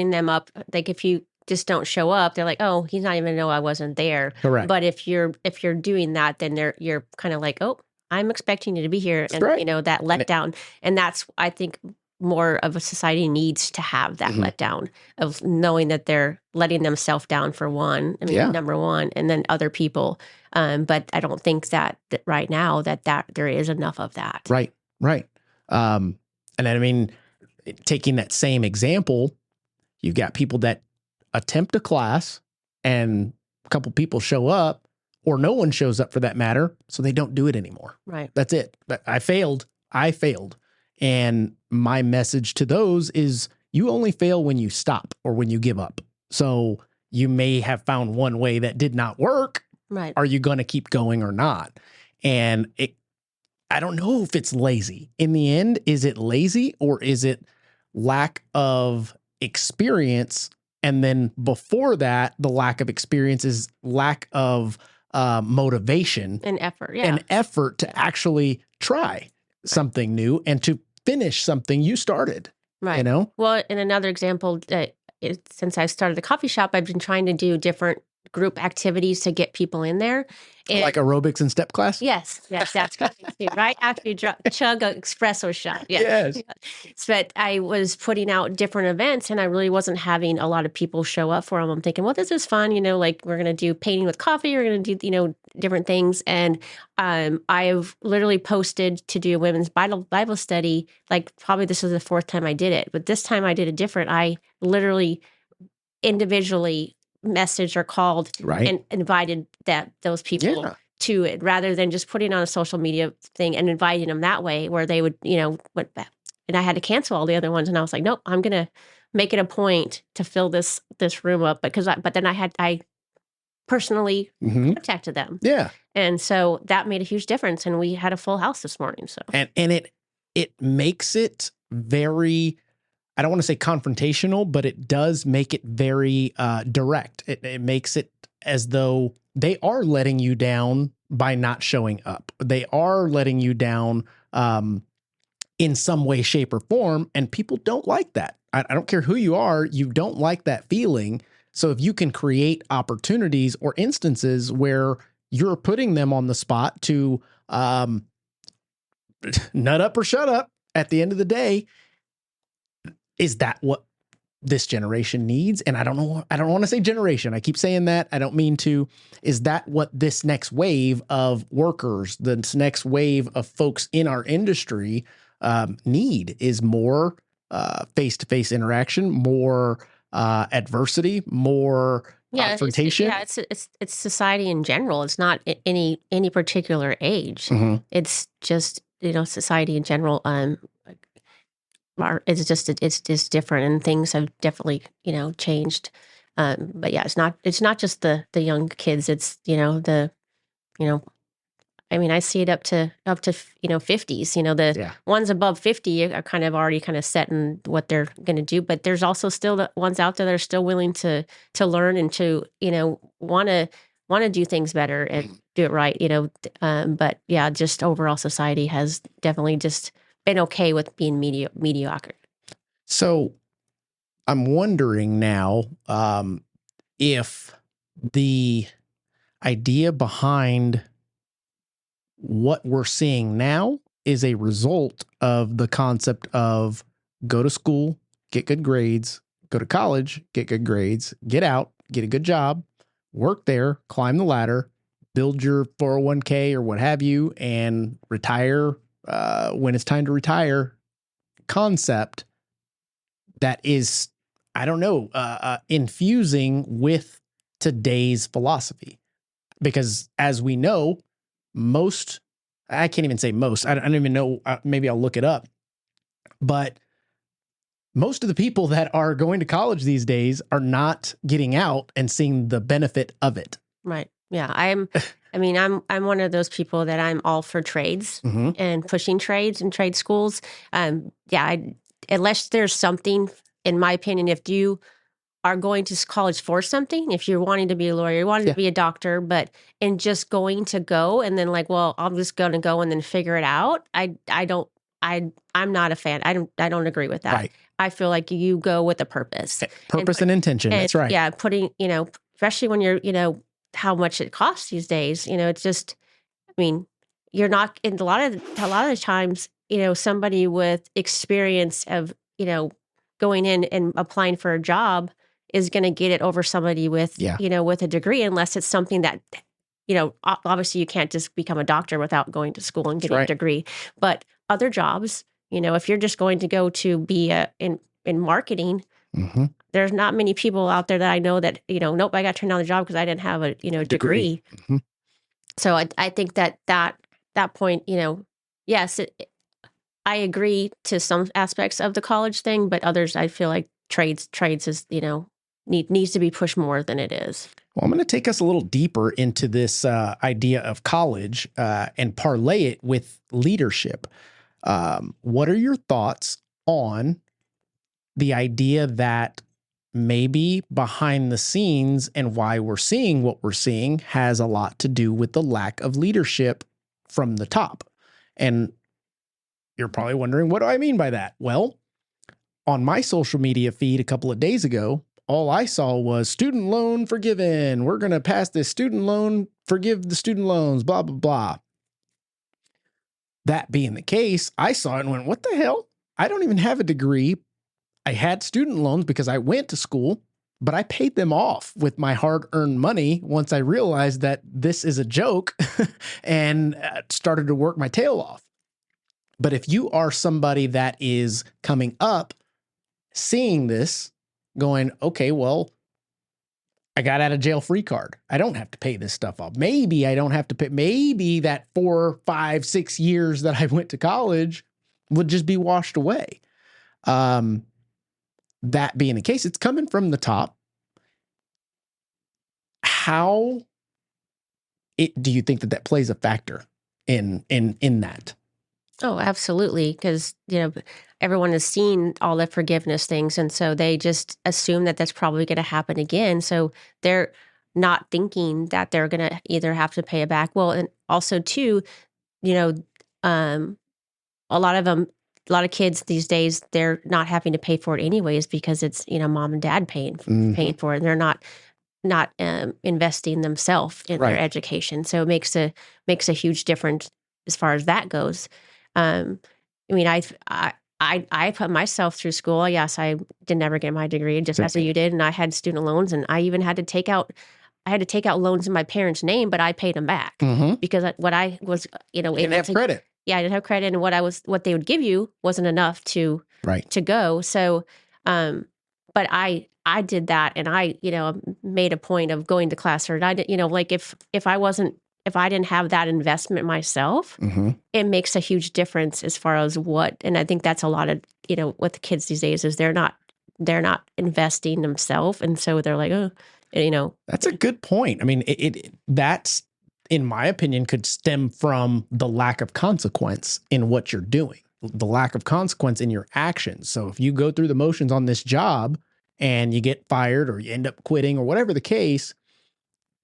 them up. Like if you just don't show up, they're like, oh, he's not even know I wasn't there. Correct. But if you're doing that, then you're kind of like, oh, I'm expecting you to be here, and right. That letdown, and that's, I think, more of a society needs to have that letdown of knowing that they're letting themselves down for one. I mean, number one, and then other people. But I don't think that right now that there is enough of that. Right. Right. And I mean, taking that same example, you've got people that attempt a class and a couple people show up, or no one shows up for that matter, so they don't do it anymore. Right. That's it. I failed. And my message to those is you only fail when you stop or when you give up. So you may have found one way that did not work. Right. Are you going to keep going or not? And I don't know if it's lazy. In the end, is it lazy or is it lack of experience? And then before that, the lack of experience is lack of motivation and effort. Yeah. And effort to actually try something new and to finish something you started. Right. Well, in another example, since I started the coffee shop, I've been trying to do different group activities to get people in there. And like aerobics and step class? Yes, that's coming too, right after you chug an espresso shot. Yes. But I was putting out different events, and I really wasn't having a lot of people show up for them. I'm thinking, well, this is fun, like we're going to do painting with coffee, we're going to do, different things. And I've literally posted to do a women's Bible study. Like probably this is the fourth time I did it, but this time I did it different. I literally individually messaged or called and invited those people to it, rather than just putting on a social media thing and inviting them that way, where they would, went back. And I had to cancel all the other ones. And I was like, nope, I'm going to make it a point to fill this room up, but then I personally contacted them. Yeah. And so that made a huge difference. And we had a full house this morning. So, and it makes it very, I don't want to say confrontational, but it does make it very direct. It makes it as though they are letting you down by not showing up. They are letting you down in some way, shape, or form, and people don't like that. I don't care who you are, you don't like that feeling. So if you can create opportunities or instances where you're putting them on the spot to nut up or shut up at the end of the day, is that what this generation needs? And I don't want to say generation. I keep saying that. I don't mean to. Is that what this next wave of workers, this next wave of folks in our industry need? Is more face-to-face interaction, more adversity, more confrontation? It's society in general. It's not any particular age. It's just, society in general. it's just different, and things have definitely changed. But yeah, it's not just the young kids. It's the you know I mean, I see it up to 50s. The Yeah. ones above 50 are kind of already kind of set in what they're going to do, but there's also still the ones out there that are still willing to learn and to want to do things better and do it right. But yeah, just overall society has definitely just been okay with being mediocre. So I'm wondering now if the idea behind what we're seeing now is a result of the concept of go to school, get good grades, go to college, get good grades, get out, get a good job, work there, climb the ladder, build your 401k or what have you, and retire when it's time to retire concept that is, I don't know, infusing with today's philosophy. Because as we know, most, I can't even say most, I don't even know, maybe I'll look it up, but most of the people that are going to college these days are not getting out and seeing the benefit of it. Right. Yeah. I'm one of those people that I'm all for trades and pushing trades and trade schools. Unless there's something, in my opinion, if you are going to college for something, if you're wanting to be a lawyer, you wanting to be a doctor, but in just going to go and then like, well, I'm just going to go and then figure it out. I'm not a fan. I don't agree with that. Right. I feel like you go with a purpose, and intention. That's right. Yeah. Putting, especially when you're, how much it costs these days, it's just, I mean, you're not in a lot of the times, somebody with experience of, going in and applying for a job is going to get it over somebody with, with a degree, unless it's something that, obviously you can't just become a doctor without going to school and getting a degree. But other jobs, if you're just going to go to be in marketing, there's not many people out there that I know that, nope, I got turned down the job because I didn't have a, degree. So I think that point, yes, I agree to some aspects of the college thing, but others I feel like trades is, needs to be pushed more than it is. Well, I'm going to take us a little deeper into this idea of college and parlay it with leadership. What are your thoughts on the idea that maybe behind the scenes and why we're seeing what we're seeing has a lot to do with the lack of leadership from the top? And you're probably wondering, what do I mean by that? Well, on my social media feed a couple of days ago, all I saw was student loan forgiven. We're going to pass this student loan, forgive the student loans, blah, blah, blah. That being the case, I saw it and went, what the hell? I don't even have a degree. I had student loans because I went to school, but I paid them off with my hard-earned money once I realized that this is a joke and started to work my tail off. But if you are somebody that is coming up, seeing this, going, okay, well, I got out of jail free card. I don't have to pay this stuff off. Maybe I don't have to pay. Maybe that 4, 5, 6 years that I went to college would just be washed away. That being the case, it's coming from the top. How do you think that plays a factor in that? Oh, absolutely. Because, everyone has seen all the forgiveness things. And so they just assume that that's probably going to happen again. So they're not thinking that they're going to either have to pay it back. Well, and also too, a lot of kids these days, they're not having to pay for it anyways, because it's, mom and dad paying for it. And they're not investing themselves in their education. So it makes a huge difference as far as that goes. I put myself through school. Yes, I did never get my degree, just as you did, and I had student loans, and I even had to take out loans in my parents' name, but I paid them back because what I was, didn't have credit. Yeah, I didn't have credit, and what they would give you wasn't enough to go. So, but I did that, and I made a point of going to class, or I did, like if I wasn't if I didn't have that investment myself, it makes a huge difference as far as and I think that's a lot of, with the kids these days is they're not investing themselves. And so they're like, oh, That's a good point. I mean, that's, in my opinion, could stem from the lack of consequence in what you're doing, the lack of consequence in your actions. So if you go through the motions on this job and you get fired or you end up quitting or whatever the case,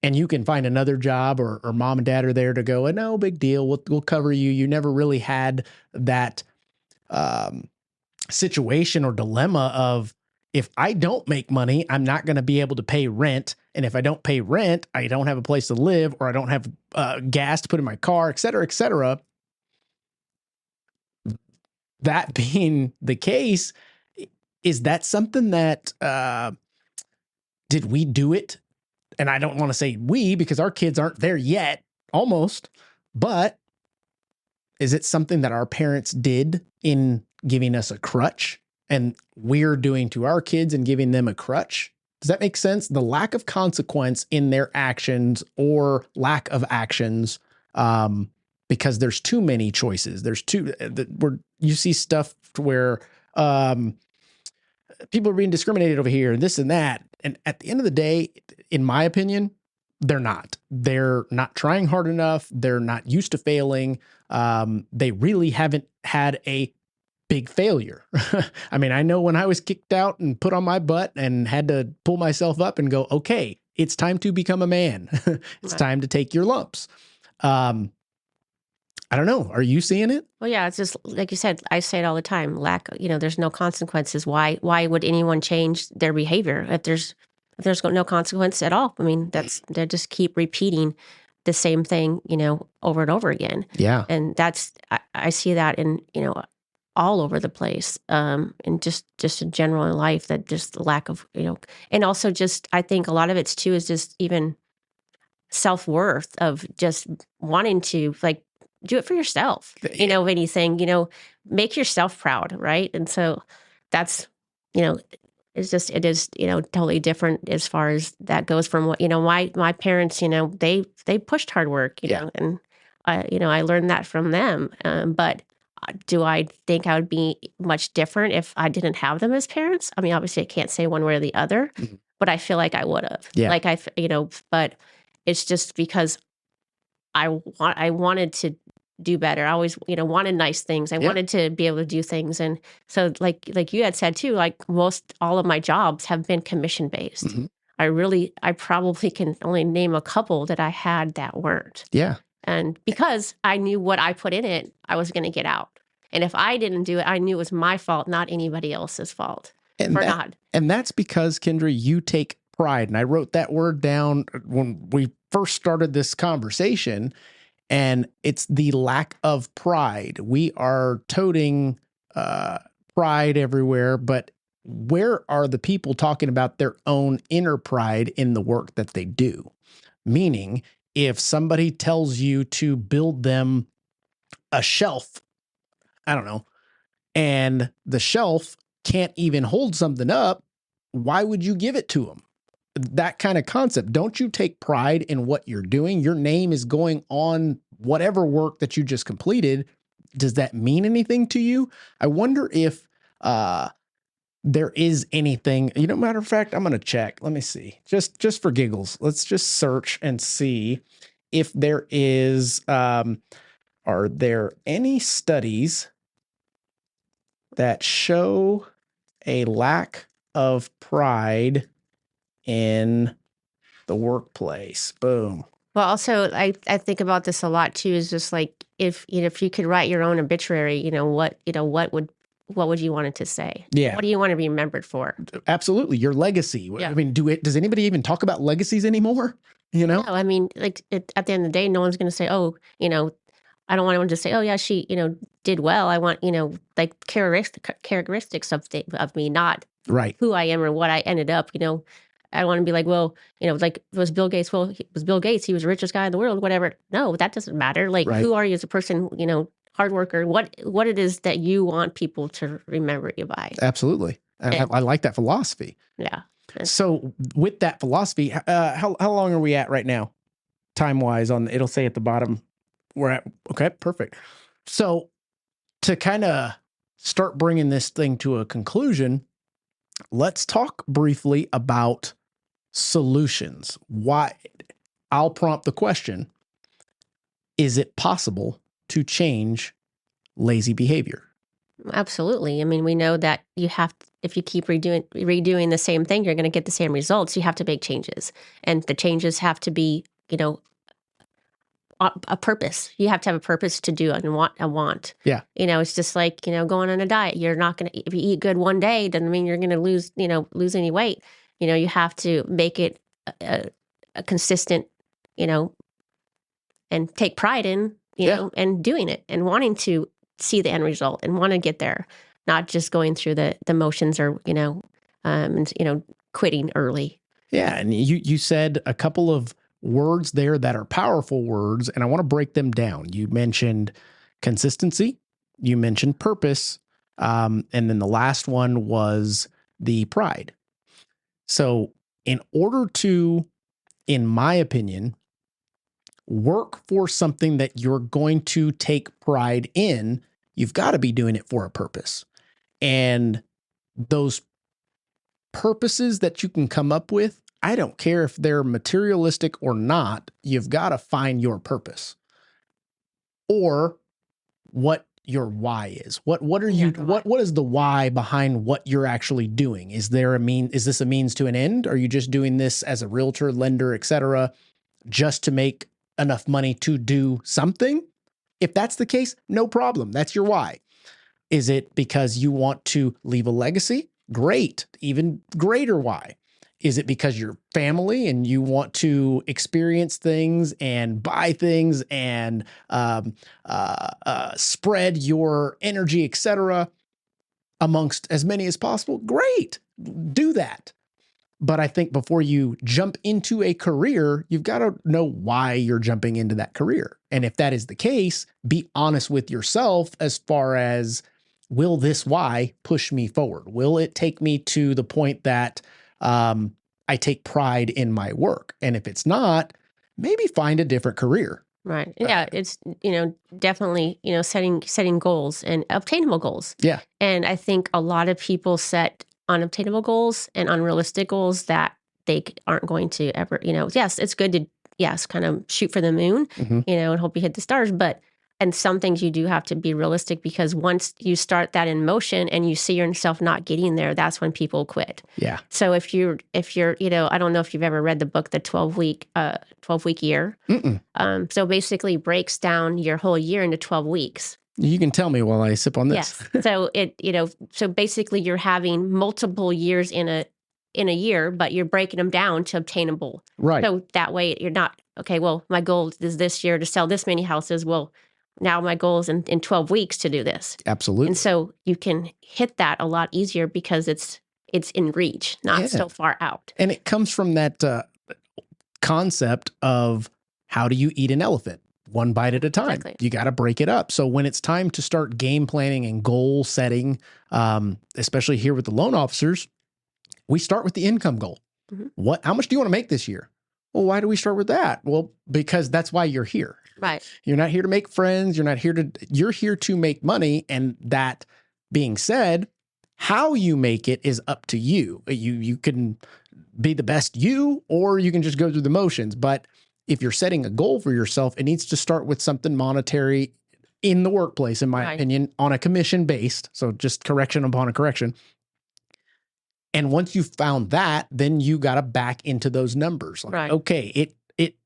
and you can find another job or mom and dad are there to go, no big deal, we'll cover you. You never really had that situation or dilemma of, if I don't make money, I'm not going to be able to pay rent. And if I don't pay rent, I don't have a place to live, or I don't have gas to put in my car, et cetera, et cetera. That being the case, is that something that, did we do it? And I don't want to say we, because our kids aren't there yet, almost, but is it something that our parents did in giving us a crutch and we're doing to our kids and giving them a crutch? Does that make sense? The lack of consequence in their actions or lack of actions, because there's too many choices. There's where you see stuff where people are being discriminated over here and this and that. And at the end of the day, in my opinion, they're not. They're not trying hard enough. They're not used to failing. They really haven't had a big failure. I mean, I know when I was kicked out and put on my butt and had to pull myself up and go, okay, it's time to become a man. It's time to take your lumps. I don't know. Are you seeing it? Well, yeah, it's just like you said, I say it all the time, there's no consequences. Why would anyone change their behavior if there's no consequence at all? I mean, they just keep repeating the same thing, over and over again. Yeah. And I see that in, all over the place, and just in general in life, that just the lack of, and also just, I think a lot of it's too is just even self-worth of just wanting to do it for yourself, anything, make yourself proud. Right. And so that's, it is, totally different as far as that goes from what, my parents, they pushed hard work, and I learned that from them. But do I think I would be much different if I didn't have them as parents? I mean, obviously I can't say one way or the other, but I feel like I would have. Yeah. But it's just because I wanted to do better. I always, wanted nice things. I wanted to be able to do things. And so like you had said too, all of my jobs have been commission based. I probably can only name a couple that I had that weren't. Yeah. And because I knew what I put in it, I was going to get out. And if I didn't do it, I knew it was my fault, not anybody else's fault. And that's because, Kendra, you take pride. And I wrote that word down when we first started this conversation, and it's the lack of pride. We are toting pride everywhere, but where are the people talking about their own inner pride in the work that they do? Meaning, if somebody tells you to build them a shelf, I don't know, and the shelf can't even hold something up, why would you give it to them? That kind of concept. Don't you take pride in what you're doing? Your name is going on whatever work that you just completed. Does that mean anything to you? I wonder if there is anything, matter of fact, I'm going to check. Let me see. Just for giggles. Let's just search and see if there is, are there any studies that show a lack of pride in the workplace? Boom. Well, also, I think about this a lot too. Is just like if you could write your own obituary, what would you want it to say? Yeah. What do you want to be remembered for? Absolutely, your legacy. Yeah. I mean, does anybody even talk about legacies anymore? No, I mean, at the end of the day, no one's going to say, oh, I don't want anyone to say, oh yeah, she did well. I want characteristics of me, not right who I am or what I ended up. I want to be like, well, was Bill Gates? Well, was Bill Gates? He was the richest guy in the world, whatever. No, that doesn't matter. Who are you as a person, hard worker, what it is that you want people to remember you by. Absolutely. I like that philosophy. Yeah. So with that philosophy, how long are we at right now? time-wise it'll say at the bottom we're at. Okay, perfect. So to kind of start bringing this thing to a conclusion, let's talk briefly about solutions. Why? I'll prompt the question: is it possible to change lazy behavior? Absolutely. I mean, we know that if you keep redoing the same thing, you're going to get the same results. You have to make changes, and the changes have to be, a purpose. You have to have a purpose to do and want. Yeah. It's just like, going on a diet. You're not going to, if you eat good one day, doesn't mean you're going to lose any weight. You have to make it a consistent, and take pride in, and doing it and wanting to see the end result and want to get there, not just going through the motions or, quitting early. Yeah. And you said a couple of words there that are powerful words, and I want to break them down. You mentioned consistency, you mentioned purpose, and then the last one was the pride. So in order to, in my opinion, work for something that you're going to take pride in, you've got to be doing it for a purpose. And those purposes that you can come up with, I don't care if they're materialistic or not, you've got to find your purpose or what your why is. What are you, what is the why behind what you're actually doing? Is this a means to an end? Are you just doing this as a realtor, lender, etc., just to make enough money to do something? If that's the case, no problem. That's your why. Is it because you want to leave a legacy? Great. Even greater why. Is it because you're family and you want to experience things and buy things and spread your energy, etc., amongst as many as possible? Great. Do that. But I think before you jump into a career, you've got to know why you're jumping into that career. And if that is the case, be honest with yourself as far as, will this why push me forward? Will it take me to the point that I take pride in my work? And if it's not, maybe find a different career. Right. Yeah. It's, definitely, setting goals and obtainable goals. Yeah. And I think a lot of people set unobtainable goals and unrealistic goals that they aren't going to ever, yes, it's good to, kind of shoot for the moon, and hope you hit the stars. And some things you do have to be realistic, because once you start that in motion and you see yourself not getting there, that's when people quit. Yeah. So if you're, I don't know if you've ever read the book, The 12-Week Year. So basically breaks down your whole year into 12 weeks. You can tell me while I sip on this. Yes. So so basically you're having multiple years in a year, but you're breaking them down to obtainable. Right. So that way you're not, okay, well, my goal is this year to sell this many houses. Well, now my goal is in 12 weeks to do this. Absolutely. And so you can hit that a lot easier because it's in reach, not so far out. And it comes from that concept of, how do you eat an elephant? One bite at a time. Exactly. You got to break it up. So when it's time to start game planning and goal setting, especially here with the loan officers, we start with the income goal. How much do you want to make this year? Well, why do we start with that? Well, because that's why you're here. Right. You're not here to make friends. You're here to make money. And that being said, how you make it is up to you. You can be the best you, or you can just go through the motions. But if you're setting a goal for yourself, it needs to start with something monetary in the workplace, in my opinion, on a commission based. So just correction upon a correction. And once you've found that, then you got to back into those numbers. Like, okay, it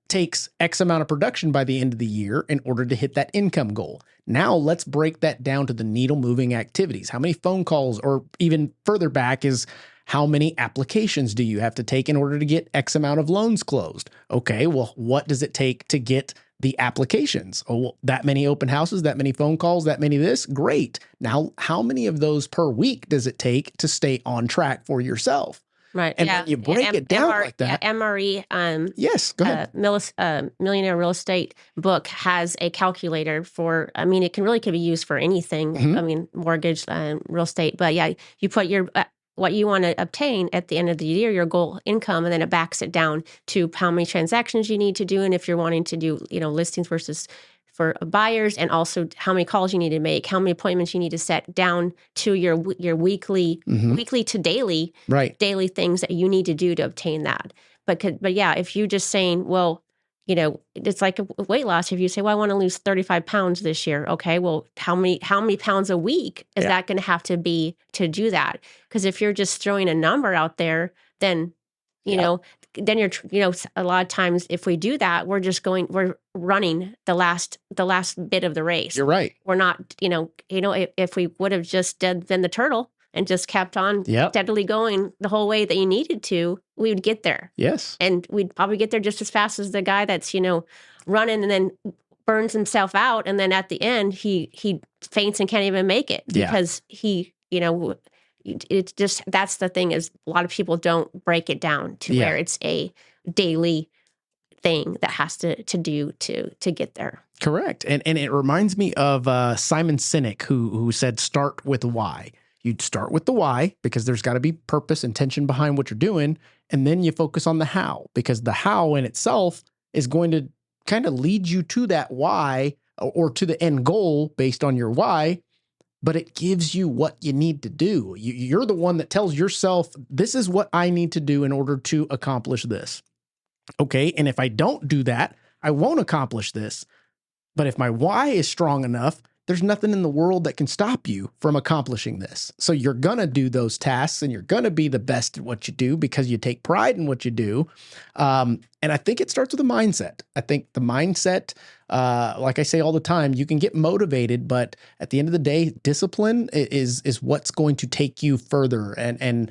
takes X amount of production by the end of the year in order to hit that income goal. Now let's break that down to the needle moving activities. How many phone calls, or even further back is, how many applications do you have to take in order to get X amount of loans closed? Okay, well, what does it take to get the applications? Oh, well, that many open houses, that many phone calls, that many this? Great. Now, how many of those per week does it take to stay on track for yourself? Right. And when you break it down like that. MRE, yes, go ahead. Millionaire Real Estate book has a calculator for, it can be used for anything. Mortgage, real estate. But yeah, you put your what you want to obtain at the end of the year, your goal income, and then it backs it down to how many transactions you need to do, and if you're wanting to do, listings versus for buyers, and also how many calls you need to make, how many appointments you need to set down to your weekly to daily daily things that you need to do to obtain that. But yeah, if you just saying, well, it's like a weight loss. If you say, well, I want to lose 35 pounds this year. Okay, well, how many pounds a week is that going to have to be to do that? Because if you're just throwing a number out there, then, then you're, a lot of times if we do that, we're running the last bit of the race. You're right. We're not, if we would have just been the turtle and just kept on steadily going the whole way that you needed to, we would get there. Yes. And we'd probably get there just as fast as the guy that's, running and then burns himself out. And then at the end, he faints and can't even make it because he, it's just, that's the thing is a lot of people don't break it down to where it's a daily thing that has to do to get there. Correct. And it reminds me of Simon Sinek, who said, start with why. You'd start with the why because there's got to be purpose, intention behind what you're doing. And then you focus on the how, because the how in itself is going to kind of lead you to that why or to the end goal based on your why. But it gives you what you need to do. You're the one that tells yourself, this is what I need to do in order to accomplish this. Okay. And if I don't do that, I won't accomplish this. But if my why is strong enough, there's nothing in the world that can stop you from accomplishing this. So you're going to do those tasks and you're going to be the best at what you do because you take pride in what you do. And I think it starts with a mindset. I think the mindset, like I say all the time, you can get motivated, but at the end of the day, discipline is what's going to take you further and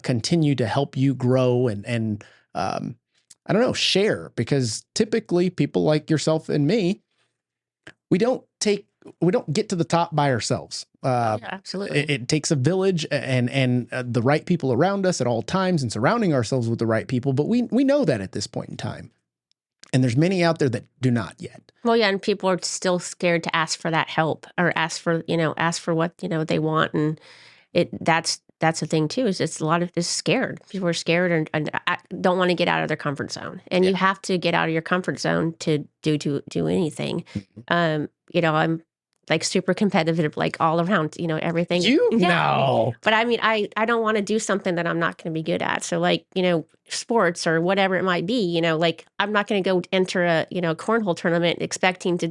continue to help you grow and I don't know, share, because typically people like yourself and me, we don't get to the top by ourselves. Absolutely. It takes a village and the right people around us at all times and surrounding ourselves with the right people. But we know that at this point in time. And there's many out there that do not yet. Well, yeah. And people are still scared to ask for that help or ask for what, they want. And that's the thing too, is it's a lot of it's scared. People are scared and don't want to get out of their comfort zone. And you have to get out of your comfort zone to do anything. I'm like super competitive, like all around, everything. No. But I mean, I don't want to do something that I'm not going to be good at. So like, sports or whatever it might be, like I'm not going to go enter a, cornhole tournament expecting to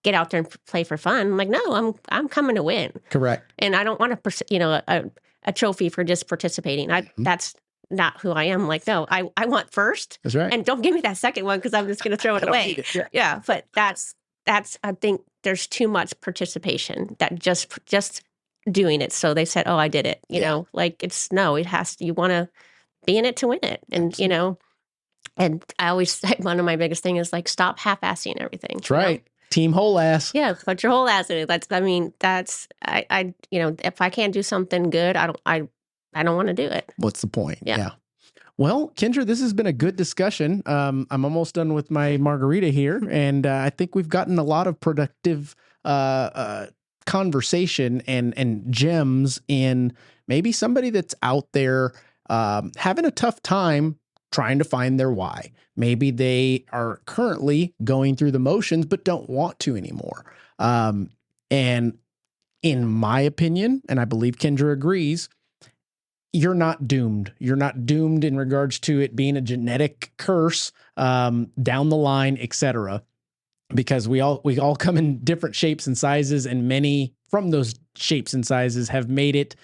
get out there and play for fun. I'm like, no, I'm coming to win. Correct. And I don't want a trophy for just participating. That's not who I am. Like, no, I want first. That's right. And don't give me that second one because I'm just going to throw it away. Yeah. But that's, I think there's too much participation that just doing it. So they said, oh, I did it. You know, like it has to, you want to be in it to win it. And, Absolutely. And I always say one of my biggest thing is like, stop half-assing everything. That's right. Team whole ass. Yeah, put your whole ass in it. I if I can't do something good, I don't want to do it. What's the point? Yeah. Well, Kendra, this has been a good discussion. I'm almost done with my margarita here, and I think we've gotten a lot of productive conversation and gems in maybe somebody that's out there having a tough time trying to find their why. Maybe they are currently going through the motions, but don't want to anymore. And in my opinion, and I believe Kendra agrees, you're not doomed. You're not doomed in regards to it being a genetic curse down the line, etc. Because we all come in different shapes and sizes, and many from those shapes and sizes have made it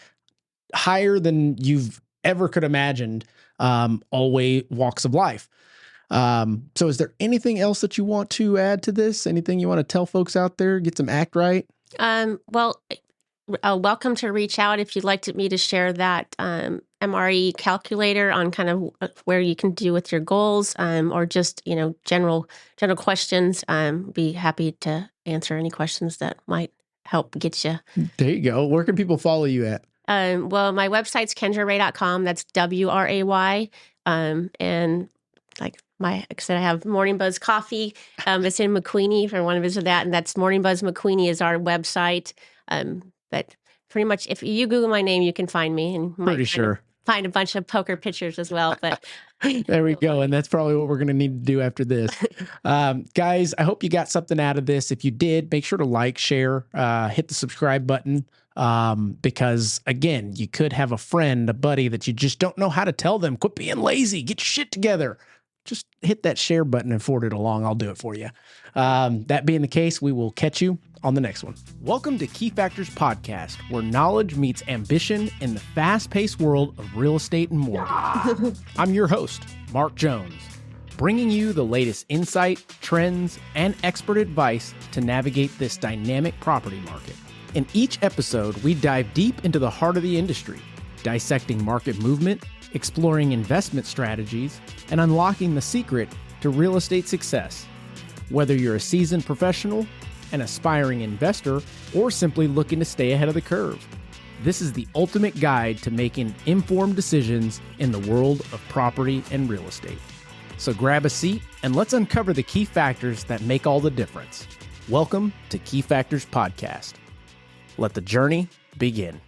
higher than you've ever could imagined, all walks of life. So is there anything else that you want to add to this? Anything you want to tell folks out there? Get some act right? Well, welcome to reach out if you'd like me to share that MRE calculator on kind of where you can do with your goals, or just, general questions. Be happy to answer any questions that might help get you. There you go. Where can people follow you at? Well, my website's kendraray.com. That's WRAY. And like I said, I have Morning Buzz Coffee. It's in McQueenie if I want to visit that. And that's Morning Buzz McQueenie is our website. But pretty much if you Google my name, you can find me, and Pretty sure. find a bunch of poker pictures as well. But there we go. And that's probably what we're going to need to do after this. Guys, I hope you got something out of this. If you did, make sure to like, share, hit the subscribe button. Because again, you could have a friend, a buddy that you just don't know how to tell them, quit being lazy, get your shit together. Just hit that share button and forward it along. I'll do it for you. That being the case, we will catch you on the next one. Welcome to Key Factors Podcast, where knowledge meets ambition in the fast-paced world of real estate and mortgage. I'm your host, Mark Jones, bringing you the latest insight, trends, and expert advice to navigate this dynamic property market. In each episode, we dive deep into the heart of the industry, dissecting market movement, exploring investment strategies, and unlocking the secret to real estate success. Whether you're a seasoned professional, an aspiring investor, or simply looking to stay ahead of the curve, this is the ultimate guide to making informed decisions in the world of property and real estate. So grab a seat and let's uncover the key factors that make all the difference. Welcome to Key Factors Podcast. Let the journey begin.